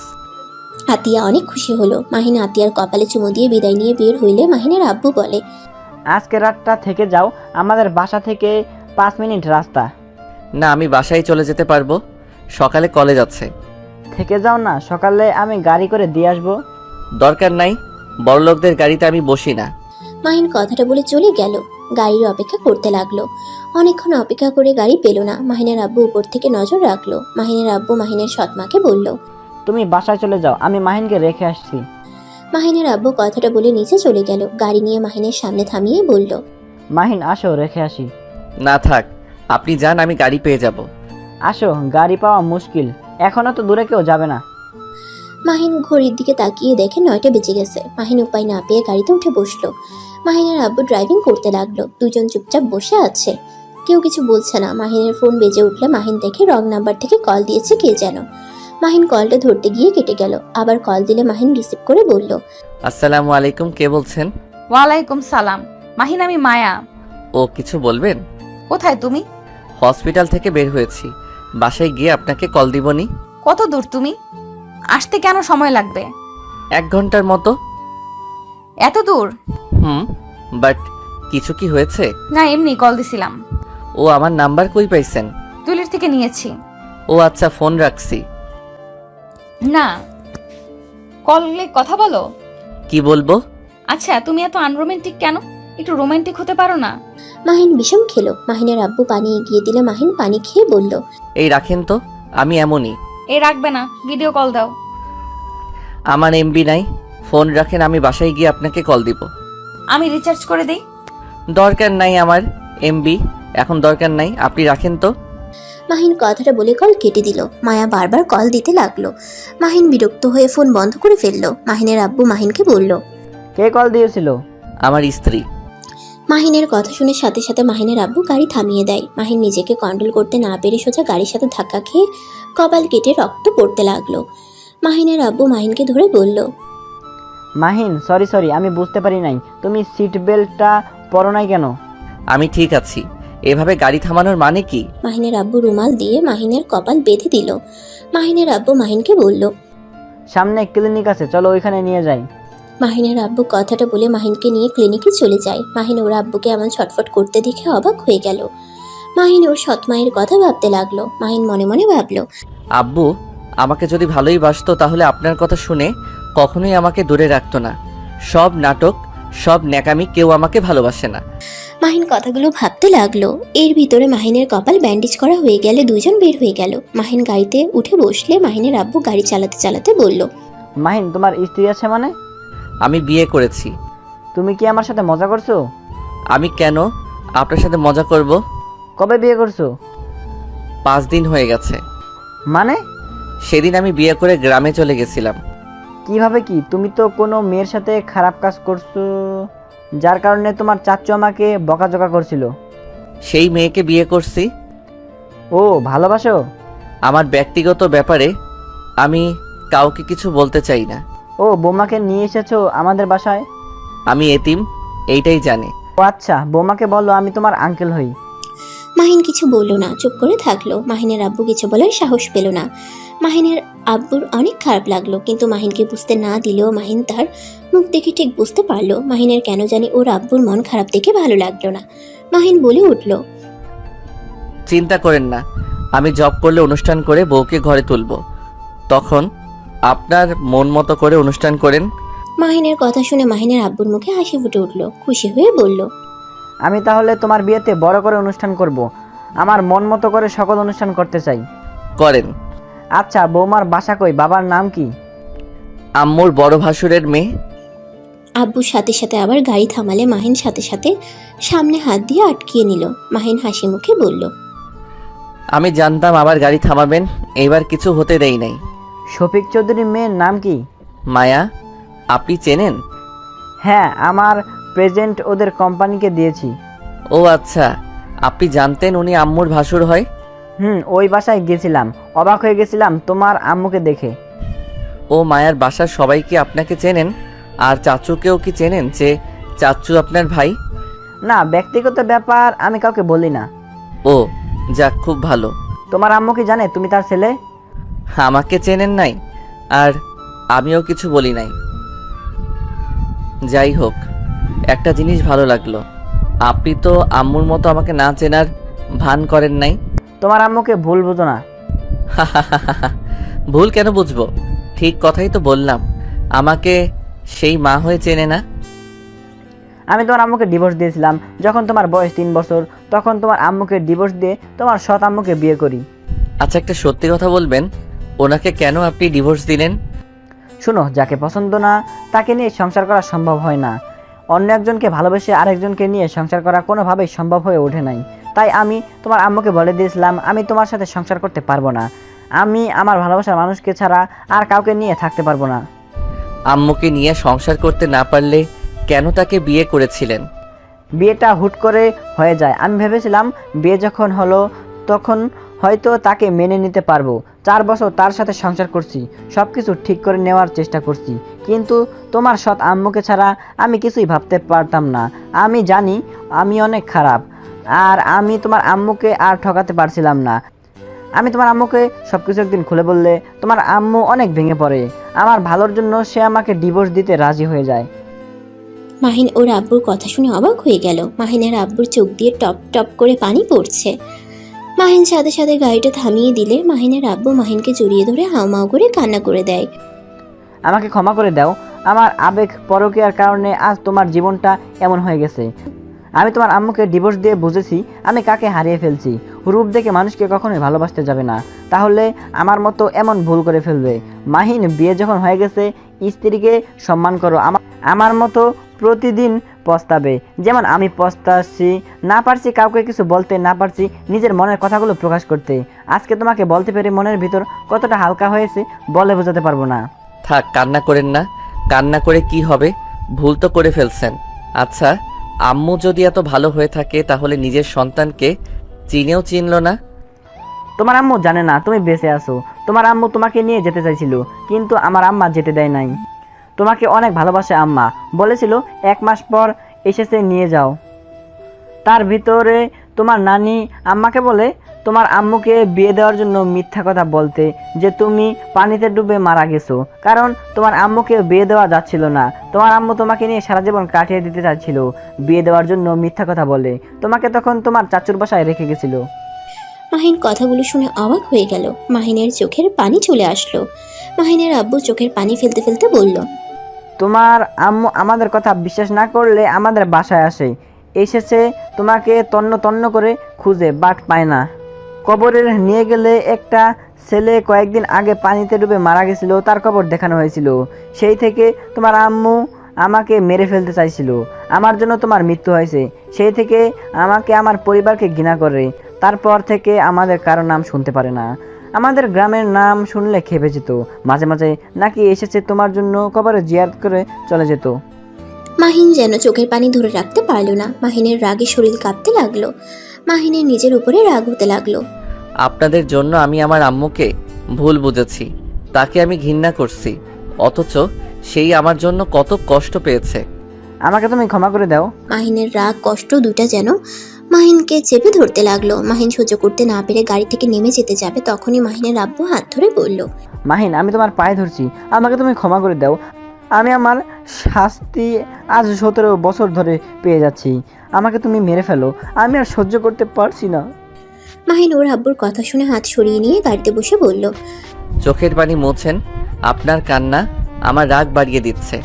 আতিয়া অনেক খুশি হলো। মাহিন আতিয়ার কপালে চুমু দিয়ে বিদায় নিয়ে বের হইলে মাহিনের আব্বু বলে, আজকে রাতটা থেকে যাও, আমাদের বাসা থেকে 5 মিনিট রাস্তা। না, আমি বাসায় চলে যেতে পারবো, সকালে কলেজ আছে। থেকে যাও না, সকালে আমি গাড়ি করে দিয়ে আসবো। দরকার নাই, বড়লোকদের গাড়িতে আমি বসি না। মাহিন কথাটা বলে চলে গেল। গাড়ির অপেক্ষা করতে লাগলো। অনেকক্ষণ অপেক্ষা করে গাড়ি পেল না। মাহিনের আব্বু উপর থেকে নজর রাখলো। মাহিনের আব্বু মাহিনের সৎমাকে বলল। তুমি বাসায় চলে যাও, আমি মাহিনকে রেখে আসছি। মাহিনের আব্বু কথাটা বলে নিচে চলে গেল। গাড়ি নিয়ে মাহিনের সামনে থামিয়ে বলল, মাহিন আসো, রেখে আসি। না থাক, আপনি যান, আমি গাড়ি পেয়ে যাব। আসো, গাড়ি পাওয়া মুশকিল, এখনো তো দূরে কেউ যাবে না। মাহিন ঘড়ির দিকে তাকিয়ে দেখে 9টা বেজে গেছে। মাহিন উপায় না পেয়ে গাড়িতে উঠে বসলো। মাহিনের আব্বু ড্রাইভিং করতে লাগলো। দুজন চুপচাপ বসে আছে, কেউ কিছু বলছে না। মাহিনের ফোন বেজে উঠলে মাহিন দেখে রং নাম্বার থেকে কল দিয়েছে কে যেন। মাহিন কলটা ধরতে গিয়ে কেটে গেল। আবার কল দিলে মাহিন রিসিভ করে বলল, আসসালামু আলাইকুম, কে বলছেন? ওয়ালাইকুম সালাম। মাহিন, আমি মায়া। ও কিছু বলবেন? কোথায় তুমি? হসপিটাল থেকে বের হয়েছি, বাসায় গিয়ে আপনাকে কল দিবনি। কত দূর তুমি? আসতে কেন সময় লাগবে? 1 ঘন্টার মতো। এত দূর? বাট কিছু কি হয়েছে? না, এমনি কল দিছিলাম। ও আমার নাম্বার কই পাইছেন? তুলির থেকে নিয়েছি। ও আচ্ছা, ফোন রাখছি। না, কলে কথা বলো। কি বলবো? আচ্ছা, তুমি এত আনরোমান্টিক কেন? একটু রোমান্টিক হতে পারো না? মাহিন বিষম খেলো। মাহিনের আব্বু পানি এগিয়ে দিলে মাহিন পানি খেয়ে বলল, এই রাখেন তো, আমি এমনই। এ রাখবে না, ভিডিও কল দাও। আমার এমবি নাই, ফোন রাখেন, আমি বাসায় গিয়ে আপনাকে কল দিব। আমি রিচার্জ করে দেই। দরকার নাই আমার এমবি, এখন দরকার নাই, আপনি রাখেন তো। মাহিন কথাটা বলে কল কেটে দিল। মায়া বারবার কল দিতে লাগলো। মাহিন বিরক্ত হয়ে ফোন বন্ধ করে ফেললো। মাহিনের আব্বু মাহিনকে বলল, কে কল দিয়েছিল? আমার স্ত্রী। মাহিনের কথা শুনে সাথে সাথে মাহিনের আব্বু গাড়ি থামিয়ে দেয়। মাহিন নিজেকে কন্ট্রোল করতে না পেরে সোজা গাড়ির সাথে ধাক্কা খেয়ে কপাল কেটে রক্ত পড়তে লাগলো। মাহিনের আব্বু মাহিনকে ধরে বলল, মাহিন সরি, আমি বুঝতে পারি নাই, তুমি সিট বেল্টটা পরো নাই কেন? আমি ঠিক আছি, এভাবে গাড়ি থামানোর মানে কি? মাহিনের আব্বু রুমাল দিয়ে মাহিনের কপাল বেঁধে দিল। মাহিনের আব্বু মাহিনকে বলল, সামনে ক্লিনিক আছে, চলো ওইখানে নিয়ে যাই। মাহিনের আব্বু কথাটা বলে মাহিনকে নিয়ে ক্লিনিকে চলে যায়। মাহিন ওর আব্বুকে এমন ছটফট করতে দেখে অবাক হয়ে গেল। মাহিন ওর সৎমায়ের কথা ভাবতে লাগলো। মাহিন মনে মনে ভাবলো, আব্বু আমাকে যদি ভালোই বাসতো তাহলে আপনার কথা শুনে কখনোই আমাকে দূরে রাখতো না। সব নাটক, সব ন্যাকামি, কেউ আমাকে ভালোবাসে না। মাহিন কথাগুলো ভাবতে লাগলো। এর ভিতরে মাহিনের কপাল ব্যান্ডেজ করা হয়ে গেলে দুজন বের হয়ে গেল। মাহিন গাড়িতে উঠে বসলে মাহিনের আব্বু গাড়ি চালাতে চালাতে বলল, মাহিন, তোমার স্ত্রী আছে মানে? আমি বিয়ে করেছি। তুমি কি আমার সাথে মজা করছো? আমি কেন আপনার সাথে মজা করব? কবে বিয়ে করছো? 5 দিন হয়ে গেছে। মানে? সেদিন আমি বিয়ে করে গ্রামে চলে গেছিলাম। কিভাবে কি? তুমি তো কোনো মেয়ের সাথে খারাপ কাজ করছো, যার কারণে তোমার চাচু আমাকে বকাঝকা করছিল। সেই মেয়েকে বিয়ে করছি। ও, ভালোবাসো? আমার ব্যক্তিগত ব্যাপারে আমি কাউকে কিছু বলতে চাই না। ও, বৌমাকে নিয়ে এসেছো আমাদের বাসায়? আমি এতিম, এইটাই জানে। ও আচ্ছা, বৌমাকে বলো আমি তোমার আঙ্কেল হই। মাহিন কিছু বলল না, চুপ করে থাকলো। মাহিনের আব্বু কিছু বলার সাহস পেল না। মাহিনের আব্বুর অনেক খারাপ লাগলো, কিন্তু মাহিনকে বুঝতে না দিলেও মাহিন তার মুখ দেখে ঠিক বুঝতে পারলো মাহিনের কেন জানি ওর আব্বুর মন খারাপ দেখে ভালো লাগলো না। মাহিন বলে উঠল, চিন্তা করেন না, আমি জব করলে অনুষ্ঠান করে বউকে ঘরে তুলবো, তখন আপনার মন মতো করে অনুষ্ঠান করেন। মাহিনের কথা শুনে মাহিনের আব্বুর মুখে হাসি ফুটে উঠল। খুশি হয়ে বলল, আমি তাহলে তোমার বিয়েতে বড় করে অনুষ্ঠান করব, আমার মন মতো করে সকল অনুষ্ঠান করতে চাই। করেন। আচ্ছা, বৌমার বাসা কই, বাবার নাম কি? আম্মুর বড় ভাসুরের মেয়ে। আব্বুর সাথে সাথে আবার গাড়ি থামালে মাহিন সাথে সাথে সামনে হাত দিয়ে আটকিয়ে নিল। মাহিন হাসি মুখে বলল, আমি জানতাম আবার গাড়ি থামাবেন, এইবার কিছু হতে দেই নাই। শফিক চৌধুরীর মেয়ের নাম কি? মায়া। আপনি চেনেন? হ্যাঁ, আমার প্রেজেন্ট ওদের কোম্পানিকে দিয়েছি। ও আচ্ছা, আপনি জানতেন উনি আম্মুর ভাসুর হয়? ওই বাসায় গেছিলাম, অবাক হয়ে গেছিলাম তোমার আম্মুকে দেখে। ও মায়ার বাসার সবাই কি আপনাকে চেনেন? আর চাচুকেও কি চেনেন যে চাচু আপনার ভাই? না, ব্যক্তিগত ব্যাপার আমি কাউকে বলি না। ও যাক, খুব ভালো। তোমার আম্মু কি জানে তুমি তার ছেলে? আমাকে চেনেন নাই? আর আমিও কিছু বলি নাই। যাই হোক, একটা জিনিস ভালো লাগলো, আপনি তো আম্মুর মতো আমাকে না চেনার ভান করেন নাই। তোমার আম্মুকে ভুল বুঝো না। ভুল কেন বুঝবো? ঠিক কথাই তো বললাম, আমাকে সেই মা হয়ে চেনে না। আমি তোমার আম্মুকে ডিভোর্স দিয়েছিলাম যখন তোমার বয়স 3 বছর, তখন তোমার আম্মুকে ডিভোর্স দিয়ে তোমার সৎ আম্মুকে বিয়ে করি। আচ্ছা, একটা সত্যি কথা বলবেন, ওনাকে কেন আপনি ডিভোর্স দিলেন? শোনো, যাকে পছন্দ না তাকে নিয়ে সংসার করা সম্ভব হয় না। অন্য একজনকে ভালোবেসে আরেকজনকে নিয়ে সংসার করা কোনোভাবেই সম্ভব হয়ে ওঠে নাই। তাই আমি তোমার আম্মুকে বলে দিয়েছিলাম আমি তোমার সাথে সংসার করতে পারবো না। আমি আমার ভালোবাসার মানুষকে ছাড়া আর কাউকে নিয়ে থাকতে পারবো না। আম্মুকে নিয়ে সংসার করতে না পারলে কেন তাকে বিয়ে করেছিলেন? বিয়েটা হুট করে হয়ে যায়। আমি ভেবেছিলাম বিয়ে যখন হলো তখন হয়তো তাকে মেনে নিতে পারবো। 4 বছর তার সাথে সংসার করছি, সব কিছু ঠিক করে নেওয়ার চেষ্টা করছি, কিন্তু তোমার সৎ আম্মুকে ছাড়া আমি কিছুই ভাবতে পারতাম না। আমি জানি আমি অনেক খারাপ, আর আমি তোমার আম্মুকে আর ঠকাতে পারছিলাম না। আমি তোমার আম্মুকে সব কিছু একদিন খুলে বললে তোমার আম্মু অনেক ভেঙে পড়ে। আমার ভালোর জন্য সে আমাকে ডিভোর্স দিতে রাজি হয়ে যায়। মাহিন ওর আব্বুর কথা শুনে অবাক হয়ে গেল। মাহিনের আব্বুর চোখ দিয়ে টপ টপ করে পানি পড়ছে। মাহিন সাথে সাথে গাড়িটা থামিয়ে দিলে মাহিনের আব্বু মাহিনকে জড়িয়ে ধরে হাউমাউ করে কান্না করে দেয়। আমাকে ক্ষমা করে দাও, আমার আবেগ পরকীয়ার কারণে আজ তোমার জীবনটা এমন হয়ে গেছে। আমি তোমার আম্মুকে ডিভোর্স দিয়ে বুঝেছি আমি কাকে হারিয়ে ফেলছি। রূপ দেখে মানুষকে কখনোই ভালোবাসতে যাবে না, তাহলে আমার মতো এমন ভুল করে ফেলবে। মাহিন, বিয়ে যখন হয়ে গেছে স্ত্রীকে সম্মান করো। আমার মতো প্রতিদিন পস্তাবে, যেমন আমি পস্তাচ্ছি। না পারছি কাউকে কিছু বলতে, না পারছি নিজের মনের কথাগুলো প্রকাশ করতে। আজকে তোমাকে বলতে পেরে মনের ভিতর কতটা হালকা হয়েছে বলে বোঝাতে পারবো না। থাক, কান্না করেন না। কান্না করে কি হবে? ভুল তো করে ফেলছেন। আচ্ছা, আম্মু যদি এত ভালো হয়ে থাকে তাহলে নিজের সন্তানকে চিনেও চিনল না। তোমার আম্মু জানে না তুমি বেঁচে আছো। তোমার আম্মু তোমাকে নিয়ে যেতে চাইছিল, কিন্তু আমার আম্মা যেতে দেয় নাই। তোমাকে অনেক ভালোবাসে আম্মা, বলেছিল 1 মাস পর এসেছে নিয়ে যাও। তার ভিতরে তোমার নানি আম্মাকে বলে তোমার আম্মুকে বিয়ে দেওয়ার জন্য মিথ্যা কথা বলতে, যে তুমি পানিতে ডুবে মারা গেছো, কারণ তোমার আম্মুকে বিয়ে দেওয়া যাচ্ছিল না। তোমার আম্মু তোমাকে নিয়ে সারা জীবন কাটিয়ে দিতে চাচ্ছিল, বিয়ে দেওয়ার জন্য মিথ্যা কথা বলে তোমাকে তখন তোমার চাচুর বাসায় রেখে গেছিল। মাহিন কথাগুলো শুনে অবাক হয়ে গেল। মাহিনের চোখের পানি চলে আসলো। মাহিনের আব্বু চোখের পানি ফেলতে ফেলতে বলল, তোমার আম্মু আমাদের কথা বিশ্বাস না করলে আমাদের বাসায় আসে, এসেছে তোমাকে তন্ন তন্ন করে খুঁজে, বাট পায় না। কবরে নিয়ে গেলে একটা ছেলে কয়েকদিন আগে পানিতে ডুবে মারা গেছিল, তার কবর দেখানো হয়েছিল। সেই থেকে তোমার আম্মু আমাকে মেরে ফেলতে চাইছিল। আমার জন্য তোমার মৃত্যু হয়েছে। সেই থেকে আমাকে, আমার পরিবারকে ঘৃণা করে। তারপর থেকে আমাদের কারো নাম শুনতে পারে না। আমাদের গ্রামের নাম শুনলে খেপে যেত। মাঝে মাঝে নাকি এসেছে তোমার জন্য কবরে জিয়ারত করে চলে যেত। মাহিন যেন চোখের পানি ধরে রাখতে পারল না। মাহিনের রাগে শরীর কাঁপতে লাগলো। মাহিনের নিজের উপরে রাগ হতে লাগলো। আপনাদের জন্য আমি আমার আম্মুকে ভুল বুঝেছি, তাকে আমি ঘৃণা করছি, অথচ সেই আমার জন্য কত কষ্ট পেয়েছে। আমাকে তুমি ক্ষমা করে দাও। মাহিনের রাগ কষ্ট দুটা যেন মাহিনকে চেপে ধরতে লাগলো। মাহিন সহ্য করতে না পেরে গাড়ি থেকে নেমে যেতে যাবে, তখনই মাহিনের আব্বু হাত ধরে বলল, মাহিন, আমি তোমার পায়ে ধরছি, আমাকে তুমি ক্ষমা করে দাও। আমি আমার শাস্তি আজ 17 বছর ধরে পেয়ে যাচ্ছি। আমাকে তুমি মেরে ফেলো, আমি আর সহ্য করতে পারছি না। মাহিন ওর আব্বুর কথা শুনে হাত সরিয়ে নিয়ে গাড়িতে বসে বলল, চোখের পানি মোছেন। আপনার কান্না আমার রাগ বাড়িয়ে দিচ্ছে।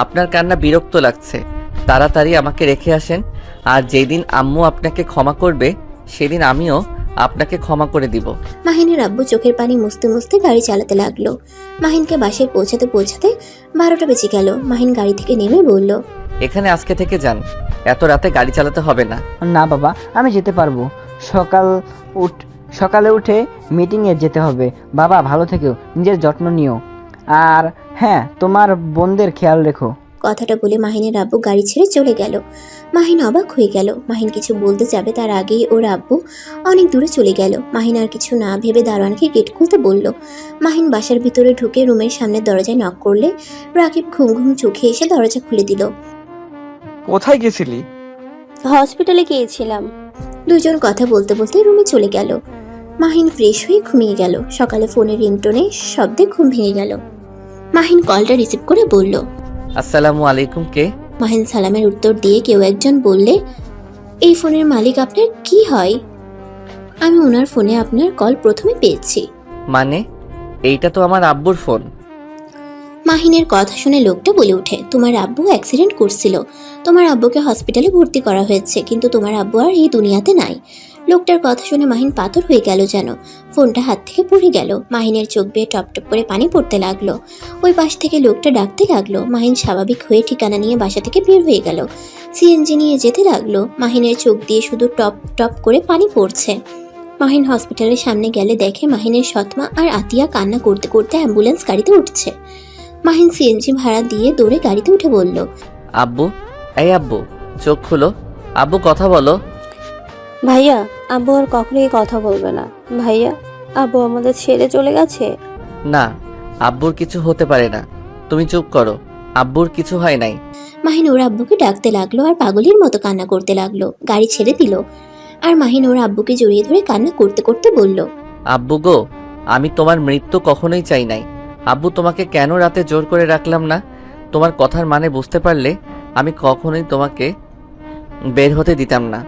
আপনার কান্না বিরক্ত লাগছে। তাড়াতাড়ি আমাকে রেখে আসেন, আর যেদিন আম্মু আপনাকে ক্ষমা করবে সেদিন আমিও আপনাকে ক্ষমা করে দিব। মাহিনের আব্বু চোখের পানি মুছতে মুছতে গাড়ি চালাতে লাগলো। মাহিনকে বাসায় পৌঁছাতে পৌঁছাতে 12টা বেজে গেল। মাহিন গাড়ি থেকে নেমে বলল, এখানে আজকে থেকে যান, এত রাতে গাড়ি চালাতে হবে না। না বাবা, আমি যেতে পারবো। সকালে উঠে মিটিংয়ে যেতে হবে। বাবা, ভালো থেকো, নিজের যত্ন নিও, আর হ্যাঁ, তোমার বোনদের খেয়াল রেখো। কথাটা বলে মাহিনের আব্বু গাড়ি ছেড়ে চলে গেল। মাহিন অবাক হয়ে গেল। মাহিন কিছু বলতে যাবে তার আগেই ওর আব্বু অনেক দূরে চলে গেল। মাহিন আর কিছু না ভেবে দারোয়ানকে গেট খুলতে বলল। মাহিন বাসার ভিতরে ঢুকে রুমের সামনে দরজায় নক করলে রাকিব ঘুম ঘুম চোখে এসে দরজা খুলে দিল। কোথায় গেছিলি? হসপিটালে গিয়েছিলাম। দুজন কথা বলতে বলতে রুমে চলে গেল। মাহিন ফ্রেশ হয়ে ঘুমিয়ে গেল। সকালে ফোনের রিংটোনে শব্দে ঘুম ভেঙে গেল। মাহিন কলটা রিসিভ করে বলল। আসসালামু আলাইকুম, কে? মাহিন সালামের উত্তর দিয়ে কেউ একজন বললে, এই ফোনের মালিক আপনার কি হয়? আমি ওনার ফোনে আপনার কল প্রথমে পেয়েছি। মানে এইটা তো আমার আব্বুর ফোন। মাহিনের কথা শুনে লোকটা বলে ওঠে, তোমার আব্বু অ্যাক্সিডেন্ট করছিল, তোমার আব্বুকে হসপিটালে ভর্তি করা হয়েছে, কিন্তু তোমার আব্বু আর এই দুনিয়াতে নাই। লোকটার কথা শুনে মাহিন পাথর হয়ে গেল যেন। ফোনটা হাত থেকে পড়ে গেল। মাহিনের চোখ বেয়ে টপ টপ করে পানি পড়তে লাগলো। ওই পাশ থেকে লোকটা ডাকতে লাগলো। মাহিন স্বাভাবিক হয়ে ঠিকানা নিয়ে বাসা থেকে বের হয়ে গেল। সিএনজি নিয়ে যেতে লাগলো। মাহিনের চোখ দিয়ে শুধু টপ টপ করে পানি পড়ছে। মাহিন হসপিটালের সামনে গেলে দেখে মাহিনের সৎমা আর আতিয়া কান্না করতে করতে অ্যাম্বুলেন্স গাড়িতে উঠছে। মাহিন সিএনজি ভাড়া দিয়ে দৌড়ে গাড়িতে উঠে বলল, আব্বু, এই আব্বু, চোখ খুলো। আব্বু, কথা বলো। ভাইয়া, আব্বু আর কখনোই কথা বলবে না। ভাইয়া, আব্বু আমাদের ছেড়ে চলে গেছে। না, আব্বুর কিছু হতে পারে না, তুমি চুপ করো। আব্বুর কিছু হয় নাই। মাহিন ওর আব্বুকে ডাকতে লাগলো আর পাগলের মতো কান্না করতে লাগলো। গাড়ি ছেড়ে দিল আর মাহিন ওর আব্বুকে জড়িয়ে ধরে কান্না করতে করতে বলল, আব্বু গো, আমি তোমার মৃত্যু কখনোই চাই নাই। আব্বু, তোমাকে কেন রাতে জোর করে রাখলাম না? তোমার কথার মানে বুঝতে পারলে আমি কখনোই তোমাকে বের হতে দিতাম না।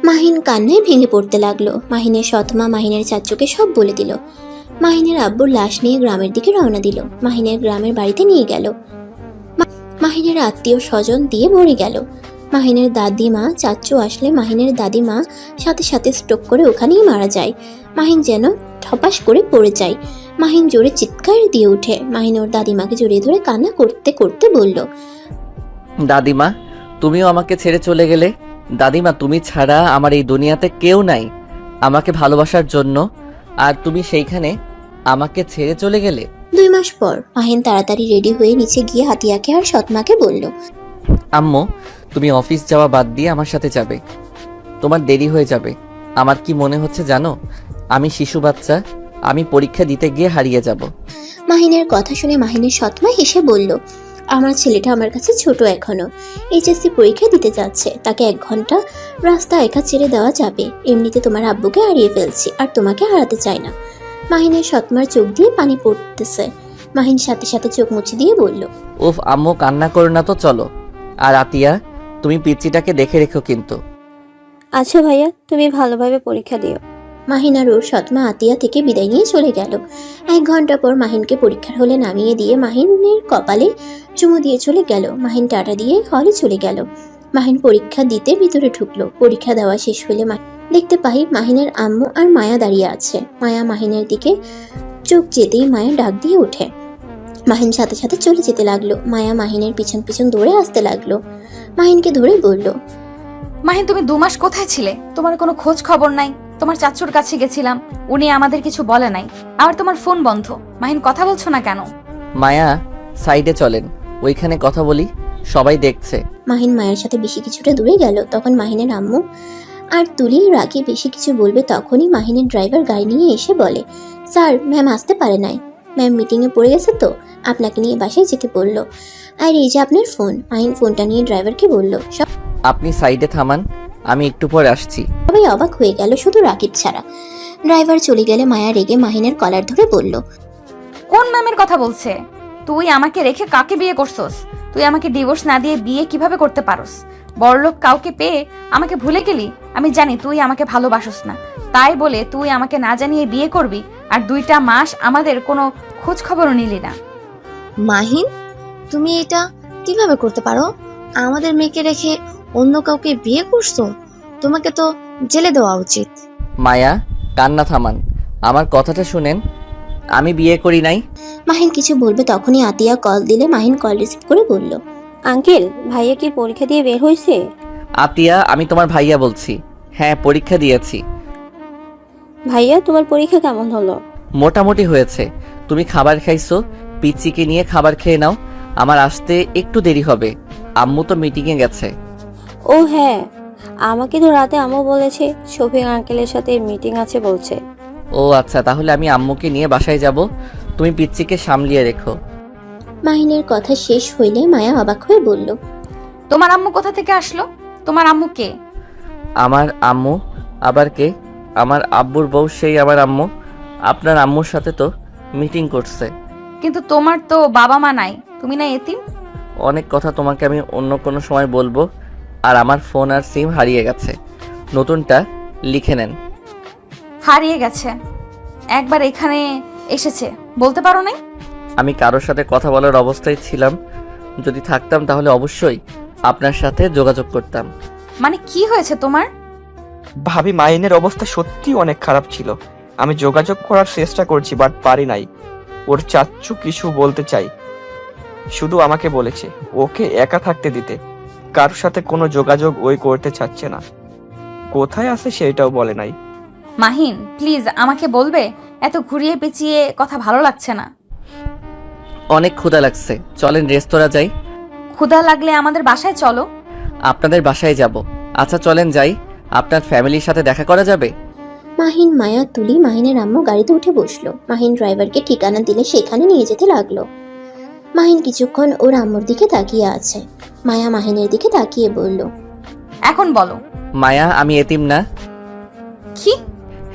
মাহিন কান্নায় ভেঙে পড়তে লাগলো। মাহিনের সৎমা মাহিনের চাচুকে সব বলে দিল। মাহিনের আব্বুর লাশ নিয়ে গ্রামের দিকে রওনা দিল। মাহিনের গ্রামের বাড়িতে নিয়ে গেল। মাহিনের আত্মীয় স্বজন দিয়ে ভরে গেল। মাহিনের দাদিমা চাচু আসলে মাহিনের দাদিমা সাথে সাথে স্ট্রোক করে ওখানেই মারা যায়। মাহিন যেন ঠপাস করে পড়ে যায়। মাহিন জোরে চিৎকার দিয়ে ওঠে। মাহিন ওর দাদিমাকে জড়িয়ে ধরে কান্না করতে করতে বলল, দাদিমা, তুমিও আমাকে ছেড়ে চলে গেলে। দাদিমা, তুমি ছাড়া আমার এই দুনিয়াতে কেউ নাই আমাকে ভালোবাসার জন্য, আর তুমি সেইখানে আমাকে ছেড়ে চলে গেলে। 2 মাস পর মাহিন তাড়াতাড়ি রেডি হয়ে নিচে গিয়ে হাতিয়াকে আর সৎমাকে বলল, আম্মু, তুমি অফিস যাওয়া বাদ দিয়ে আমার সাথে যাবে, তোমার দেরি হয়ে যাবে। আমার কি মনে হচ্ছে জানো, আমি শিশু বাচ্চা, আমি পরীক্ষা দিতে গিয়ে হারিয়ে যাব। মাহিনের কথা শুনে মাহিনের সৎমা হেসে বলল, আমার ছেলেটা আমার কাছে ছোট এখনো, এইচএসসি পরীক্ষা দিতে যাচ্ছে, তাকে 1 ঘন্টা রাস্তা একা ছেড়ে দেওয়া যাবে। এমনিতে তোমার আব্বুকে হারিয়ে ফেলছি আর তোমাকে হারাতে চাই না। মাহিনের সৎমার চোখ দিয়ে পানি পড়তেছে। মাহিন সাথে সাথে চোখ মুছে দিয়ে বলল, উফ আম্মু, কান্না করো না তো, চলো। আর আতিয়া, তুমি পিচ্চিটাকে দেখে রেখো কিন্তু। আচ্ছা ভাইয়া, তুমি ভালোভাবে পরীক্ষা দিও। মাহিন আর ওর সৎমা আতিয়া থেকে বিদায় নিয়ে চলে গেল। 1 ঘন্টা পর মাহিনকে পরীক্ষার হলে নামিয়ে দিয়ে মাহিনের কপালে চুমু দিয়ে চলে গেল। মাহিন টাটা দিয়ে হলে চলে গেল। মাহিন পরীক্ষা দিতে ভিতরে ঢুকলো। পরীক্ষা দেওয়া শেষ হলে দেখতে পাই মাহিনের আম্মু আর মায়া দাঁড়িয়ে আছে। মায়া মাহিনের দিকে চোখ যেতেই মায়া ডাক দিয়ে ওঠে। মাহিন সাথে সাথে চলে যেতে লাগলো। মায়া মাহিনের পিছন পিছন দৌড়ে আসতে লাগলো। মাহিনকে ধরে বলল, মাহিন, তুমি 2 মাস কোথায় ছিলে? তোমার কোনো খোঁজ খবর নাই। তোমার চাচুর কাছে গেছিলাম, উনি আমাদের কিছু বলে নাই। আর তোমার ফোন বন্ধ। মাহিন, কথা বলছো না কেন? মায়া, সাইডে চলেন, ওইখানে কথা বলি, সবাই দেখছে। মাহিন মায়ের সাথে বেশি কিছুটা দূরে গেল। তখন মাহিনের আম্মু আর তুলি রাগে বেশি কিছু বলবে, তখনই মাহিনের ড্রাইভার গাড়ি নিয়ে এসে বলে, স্যার, ম্যাম আসতে পারে নাই, ম্যাম মিটিংয়ে পড়ে গেছে তো আপনাকে নিয়ে বাসায় যেতে বললো। আর এই যে আপনার ফোন। মাহিন ফোনটা নিয়ে ড্রাইভারকে বলল। আপনি সাইডে থামান, আমি একটু পরে আসছি। সবাই অবাক হয়ে গেল, শুধু রাকিব ছাড়া। ড্রাইভার চলে গেলে মায়া রেগে মাহিনের কলার ধরে বলল, কোন ম্যামের কথা বলছে? তুই আমাকে রেখে কাকে বিয়ে করছস? তুই আমাকে ডিভোর্স না দিয়ে বিয়ে কিভাবে করতে পারস? বড়লোক কাউকে পেয়ে আমাকে ভুলে গেলি? আমি জানি তুই আমাকে ভালোবাসস না, তাই বলে তুই আমাকে না জানিয়ে বিয়ে করবি, আর 2টা মাস আমাদের কোনো খোঁজ খবরও নিলি না। মাহিন, তুমি এটা কিভাবে করতে পারো? আমাদের মেয়েকে রেখে অন্য কাউকে বিয়ে করছো? তোমাকে তো জেলে দেওয়া উচিত। মায়া, কান্না থামান, আমার কথাটা শুনেন, আমি বিয়ে করি নাই। মাহিন কিছু বলবে তখনই আতিয়া কল দিলে মাহিন কল রিসিভ করে বলল, আঙ্কেল, ভাইয়া কি পরীক্ষা দিয়ে বের হয়েছে? আতিয়া, আমি তোমার ভাইয়া বলছি। হ্যাঁ, পরীক্ষা দিয়েছি। ভাইয়া, তোমার পরীক্ষা কেমন হলো? মোটামুটি হয়েছে। তুমি খাবার খাইছো, পিচ্চিকে নিয়ে খাবার খেয়ে নাও, আমার আসতে একটু দেরি হবে। আম্মু তো মিটিংয়ে গেছে। ও হ্যাঁ, আমাকে তো রাতে আম্মু বলেছে শফিক আঙ্কেলের সাথে মিটিং আছে বলছে। ও আচ্ছা, তাহলে আমি আম্মুকে নিয়ে বাসায় যাব, তুমি পিচ্চিকে সামলিয়ে রেখো। মাহিনের কথা শেষ হইলে মায়া অবাক হয়ে বলল, তোমার আম্মু কোথা থেকে আসলো? তোমার আম্মু কে? আমার আম্মু আবার কে? আমার আব্বুর বউ, সেই আমার আম্মু। আপনার আম্মুর সাথে তো মিটিং করছে। কিন্তু তোমার তো বাবা মা নাই, তুমি না এতিম। অনেক কথা তোমাকে আমি অন্য কোনো সময় বলবো। আর আমার ফোন আর সিম হারিয়ে গেছে, নতুনটা লিখে নেন। হারিয়ে গেছে, একবার এখানে এসেছে, বলতে পারো নাই? আমি কারোর সাথে কথা বলার অবস্থায় ছিলাম, যদি থাকতাম তাহলে অবশ্যই আপনার সাথে যোগাযোগ করতাম। মানে কি হয়েছে তোমার? ভাবি মাহিনের অবস্থা সত্যি অনেক খারাপ ছিল। আমি যোগাযোগ করার চেষ্টা করছি বাট পারি নাই। ওর চাচ্চু কিছু বলতে চাই, শুধু আমাকে বলেছে ওকে একা থাকতে দিতে, কারোর সাথে কোনো যোগাযোগ ওই করতে চাচ্ছে না। কোথায় আছে সেটাও বলে নাই। মাহিন প্লিজ আমাকে বলবে, এত ঘুরিয়ে পেঁচিয়ে কথা ভালো লাগছে না। অনেক ক্ষুধা লাগছে, চলেন রেস্তোরাঁ যাই। ক্ষুধা লাগলে আমাদের বাসায় চলো। আপনাদের বাসায় যাব। আচ্ছা চলেন যাই, আপনার ফ্যামিলির সাথে দেখা করা যাবে। মাহিন, মায়া, তুলি মাহিনের আম্মু গাড়িতে উঠে বসলো। মাহিন ড্রাইভারকে ঠিকানা দিলে সেখানে নিয়ে যেতে লাগলো। মাহিন কিছুক্ষণ ওর আম্মুর দিকে তাকিয়ে আছে। মায়া মাহিনের দিকে তাকিয়ে বলল, এখন বলো। মায়া, আমি এতিম না। কি?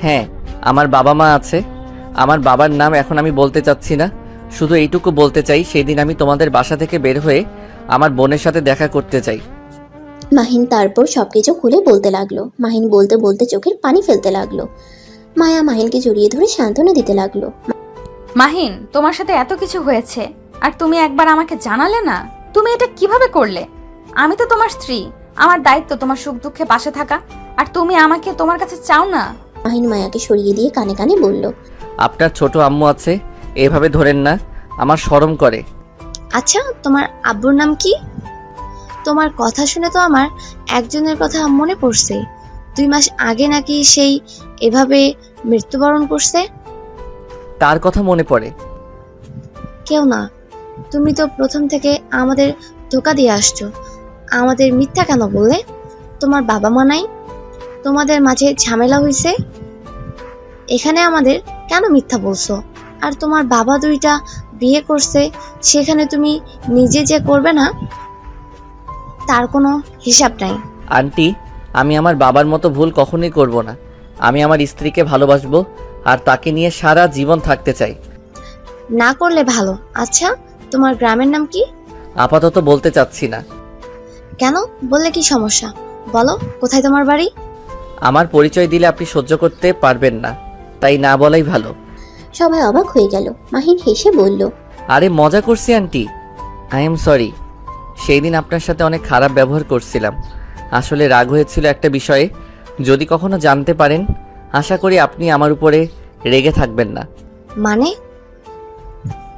হ্যাঁ, আমার বাবা মা আছে। আমার বাবার নাম এখন আমি বলতে চাচ্ছি না, শুধু এইটুকু বলতে চাই সেই দিন আমি তোমাদের বাসা থেকে বের হয়ে আমার বোনের সাথে দেখা করতে চাই। মাহিন তারপর সবকিছু খুলে বলতে লাগলো। মাহিন বলতে বলতে চোখের পানি ফেলতে লাগলো। মায়া মাহিনকে জড়িয়ে ধরে সান্ত্বনা দিতে লাগলো। মাহিন, তোমার সাথে এত কিছু হয়েছে আর তুমি একবার আমাকে জানালে না? তুমি এটা কিভাবে করলে? আমি তো তোমার স্ত্রী, আমার দায়িত্ব তোমার সুখ দুঃখে পাশে থাকা, আর তুমি আমাকে তোমার কাছে চাও না। মাহিন মায়াকে সরিয়ে দিয়ে কানে কানে বলল, আপনার ছোট আম্মু আছে, এভাবে ধরেন না, আমার শরম করে। আচ্ছা, তোমার আব্বুর নাম কি? তোমার কথা শুনে তো আমার একজনের কথা মনে পড়ছে। 2 মাস আগে নাকি সেই এভাবে মৃত্যুবরণ করছে। তার কথা মনে পড়ে? কেউ না, তুমি তো প্রথম থেকে আমাদের ধোকা দিয়ে আসছো। আমাদের মিথ্যা কেন বললে? তোমার বাবা মা নাই, তোমাদের মাঝে ঝামেলা হয়েছে, এখানে আমাদের কেন মিথ্যা বলছো? আর তোমার বাবা 2টা বিয়ে করছে, সেখানে তুমি নিজে যে করবে না তার কোনো হিসাব নাই। আন্টি, আমি আমার বাবার মতো ভুল কখনোই করব না। আমি আমার স্ত্রীকে ভালোবাসবো আর তাকে নিয়ে সারা জীবন থাকতে চাই। না করলে ভালো। আচ্ছা, তোমার গ্রামের নাম কি? আপাতত বলতে চাচ্ছি না। কেন? বললে কি সমস্যা? বলো, কোথায় তোমার বাড়ি? আমার পরিচয় দিলে আপনি সহ্য করতে পারবেন না, তাই না বলাই ভালো। সবাই অবাক হয়ে গেল। মাহিন হেসে বলল, আরে মজা করছি আন্টি, আই এম সরি। সেই দিন আপনার সাথে অনেক খারাপ ব্যবহার করছিলাম, আসলে রাগ হয়েছিল একটা বিষয়ে। যদি কখনো জানতে পারেন, আশা করি আপনি আমার উপরে রেগে থাকবেন না। মানে?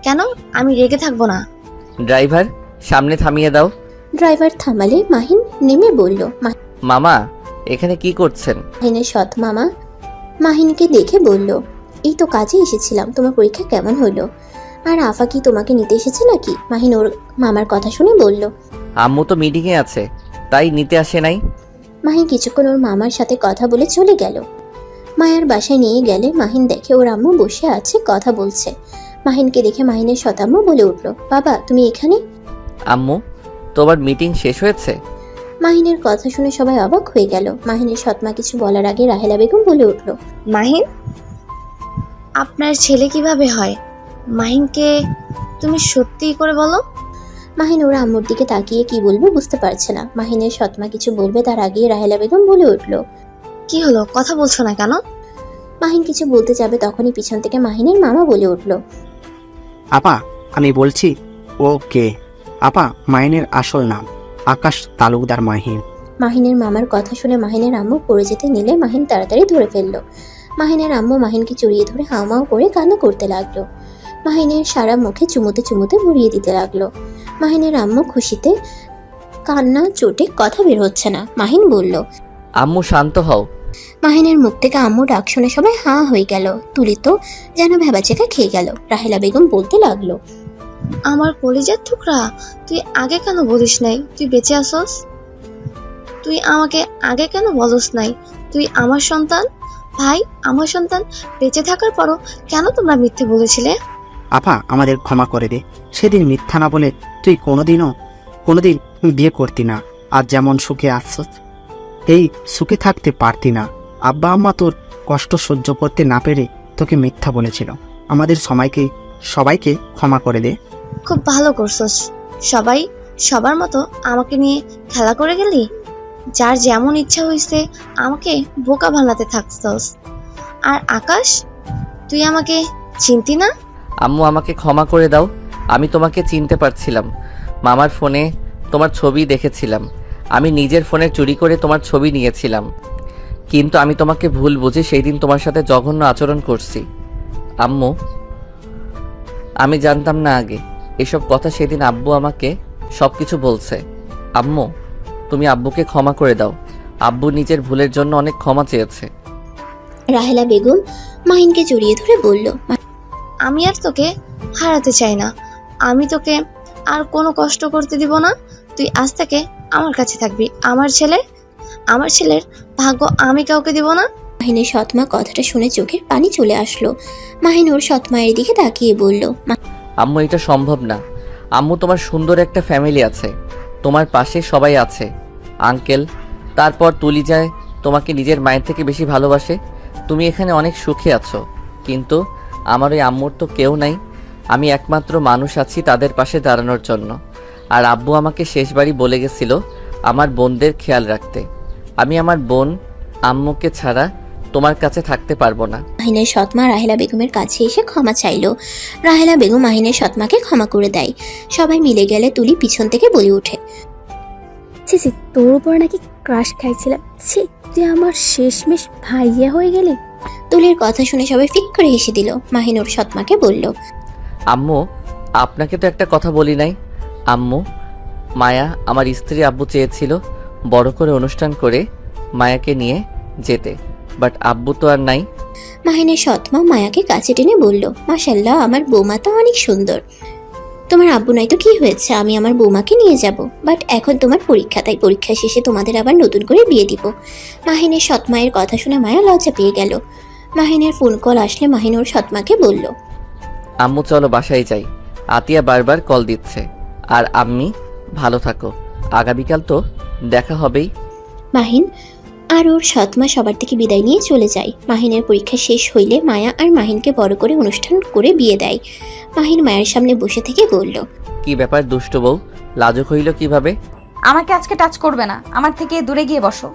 কেন আমি রেগে থাকবো না? ড্রাইভার, সামনে থামিয়ে দাও। ড্রাইভার থামালে মাহিন নেমে বলল, মামা, এখানে কি করছেন? মাহিনের সৎ মামা মাহিনকে দেখে বলল, এই তো কাজে এসেছিলাম, তোমার পরীক্ষা কেমন হলো? আর আফা কি তোমাকে নিতে এসেছে নাকি? মাহিন ওর মামার কথা শুনে বলল, আম্মু তো মিটিংয়ে আছে, তাই নিতে আসে নাই। মাহিন কিছুক্ষণ ওর মামার সাথে কথা বলে চলে গেল। মায়ার বাসায় নিয়ে গেলে মাহিন দেখে ওর আম্মু বসে আছে, কথা বলছে। মাহিনকে দেখে মাহিনের সতাম্মু বলে উঠল, বাবা তুমি এখানে? আম্মু, তোমার মিটিং শেষ হয়েছে? মাহিনের কথা শুনে সবাই অবাক হয়ে গেল। মাহিনের সৎমা কিছু বলার আগে রাহেলা বেগম বলে উঠল, মাহিন, আপনার ছেলে কিভাবে হয়? মাহিনকে তুমি সত্যি করে বলো। মাহিন ওর আম্মুর দিকে তাকিয়ে কি বলবে বুঝতে পারছে না। মাহিনের সৎমা কিছু বলবে তার আগেই রাহেলা বেগম বলে উঠল, কি হলো, কথা বলছো না কেন? মাহিন কিছু বলতে যাবে তখনই পিছন থেকে মাহিনের মামা বলে উঠল, আপা, আমি বলছি ও কে। আপা, মাহিনের আসল নাম আকাশ তালুকদার মাহিন। মাহিনের মামার কথা শুনে মাহিনের আম্মু পড়ে যেতে নিলে মাহিন তাড়াতাড়ি ধরে ফেললো। মাহিনের আম্মু মাহিনকে জড়িয়ে ধরে হাওমাও করে কান্না করতে লাগলো। মাহিনের সারা মুখে চুমুতে চুমুতে ভরিয়ে দিতে লাগলো। মাহিনের আম্মু খুশিতে কান্না চোটে কথা বের হচ্ছে না। মাহিন বলল, আম্মু শান্ত হও। মাহিনের মুখ থেকে আম্মু ডাক শুনে সবাই হাঁ হয়ে গেল। তুলি তো যেন ভেবাচেকা খেয়ে গেল। রাহেলা বেগম বলতে লাগলো, আমার কলিজার টুকরা, তুই আগে কেন বলিস নাই তুই বেঁচে আসস? তুই আমাকে আগে কেন বলস নাই তুই আমার সন্তান? ভাই, আমার সন্তান বেঁচে থাকার পরও কেন তোমরা মিথ্যে বলেছিলে? আপা, আমাদের ক্ষমা করে দে। সেদিন মিথ্যা না বলে তুই কোনোদিন বিয়ে করতি না। আজ যেমন সুখে আসছ, এই সুখে থাকতে পারতি না। আব্বা আম্মা তোর কষ্ট সহ্য করতে না পেরে তোকে মিথ্যা বলেছিল। আমাদের সময়কে সবাইকে ক্ষমা করে দে। খুব ভালো করছস। সবাই সবার মতো আমাকে নিয়ে খেলা করে গেলি। যার যেমন ইচ্ছা হইছে আমাকে বোকা বানাতে থাকছস। আর আকাশ, তুই আমাকে চিনতি না? আম্মু আমাকে ক্ষমা করে দাও, আমি তোমাকে চিনতে পারছিলাম। মামার ফোনে তোমার ছবি দেখেছিলাম, আমি নিজের ফোনে চুরি করে তোমার ছবি নিয়েছিলাম, কিন্তু আমি তোমাকে ভুল বুঝে সেই দিন তোমার সাথে জঘন্য আচরণ করছি। আম্মু, আমি জানতাম না আগে এসব কথা। সেদিন আব্বু আমাকে সব কিছু বলছে। আম্মু, তুমি আব্বুকে ক্ষমা করে দাও, আব্বু নিজের ভুলের জন্য অনেক ক্ষমা চেয়েছে। রাহেলা বেগম মাহিনকে জড়িয়ে ধরে বলল, আমি আর তোকে হারাতে চাই না। আমি তোকে আর কোনো কষ্ট করতে দিব না। তুই আজ থেকে আমার কাছে থাকবি। আমার ছেলের ভাগ্য আমি কাউকে দিব না। মাহিনের সৎমা কথাটা শুনে চোখের পানি চলে আসলো। মাহিন ওর সৎমায়ের দিকে তাকিয়ে বলল, আম্মু, এটা সম্ভব না। আম্মু, তোমার সুন্দর একটা ফ্যামিলি আছে, তোমার পাশে সবাই আছে, আঙ্কেল, তারপর তুলি যায় তোমাকে নিজের মায়ের থেকে বেশি ভালোবাসে। তুমি এখানে অনেক সুখে আছো, কিন্তু আমার ওই আম্মুর তো কেউ নাই। আমি একমাত্র মানুষ আছি তাদের পাশে দাঁড়ানোর জন্য। আর আব্বু আমাকে শেষবারই বলে গেছিল আমার বোনদের খেয়াল রাখতে। আমি আমার বোন আম্মুকে ছাড়া তোমার কাছে থাকতে পারবো না। মাহিনের সৎমা রাহেলা বেগমের কাছে এসে ক্ষমা চাইলো। রাহেলা বেগম মাহিনের সৎমাকে ক্ষমা করে দেয়। সবাই মিলে গেলে তুলি পিছন থেকে বলে ওঠে, ছি ছি, তোর উপর নাকি ক্রাশ খাইছিলাম। ছি, তুই আমার শেষমেশ ভাইয়া হয়ে গেলি। তুলির কথা শুনে সবাই ফিক করে হেসে দিল। মাহিন ওর সৎমাকে বলল, আম্মু, আপনাকে তো একটা কথা বলি নাই। আম্মু, মায়া আমার স্ত্রী, আব্বু চেয়েছিল বড় করে অনুষ্ঠান করে মায়াকে নিয়ে যেতে, বাট আব্বু তো আর নাই। মাহিনের সৎমা মায়াকে কাছে টেনে বলল, মাশাল্লাহ, আমার বৌমা তো অনেক সুন্দর। তোমার আব্বু নাই তো কি হয়েছে, আমি আমার বৌমাকে নিয়ে যাব। বাট এখন তোমার পরীক্ষা, তাই পরীক্ষা শেষে তোমাদের আবার নতুন করে বিয়ে দিব। মাহিনের সৎমায়ের কথা শুনে মায়া লজ্জা পেয়ে গেল। মাহিনের ফোন কল আসলে মাহিন ওর সৎমাকে বলল, আম্মু চলো বাসায় যাই, আতিয়া বারবার কল দিচ্ছে। আর আম্মি, ভালো থাকো, আগামীকাল তো দেখা হবেই। মাহিন আর ওর সৎমা সবার থেকে বিদায় নিয়ে চলে যায়। মাহিনের পরীক্ষা শেষ হইলে মায়া আর মাহিনকে বড় করে অনুষ্ঠান করে বিয়ে দেয়। মাহিন মায়ের সামনে বসে থেকে বলল, কি ব্যাপার দুষ্ট বউ, লাজুক হইল কিভাবে? আমাকে আজকে টাচ করবে না, আমার থেকে দূরে গিয়ে বসো।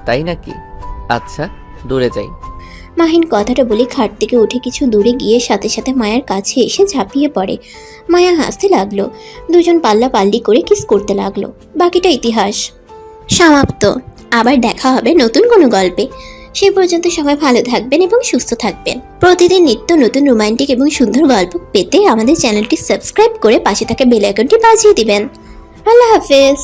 তাই নাকি? আচ্ছা, দূরে যাই। মাহিন কথাটা বলে খাট থেকে উঠে কিছু দূরে গিয়ে সাথে সাথে মায়ার কাছে এসে ঝাঁপিয়ে পড়ে। মায়া হাসতে লাগলো। দুজন পাল্লা পাল্লি করে কিস করতে লাগলো। বাকিটা ইতিহাস সমাপ্ত। আবার দেখা হবে নতুন কোনো গল্পে। সে পর্যন্ত সবাই ভালো থাকবেন এবং সুস্থ থাকবেন। প্রতিদিন নিত্য নতুন রোমান্টিক এবং সুন্দর গল্প পেতে আমাদের চ্যানেলটি সাবস্ক্রাইব করে পাশে থাকা বেল আইকনটি বাজিয়ে দিবেন। আল্লাহ হাফেজ।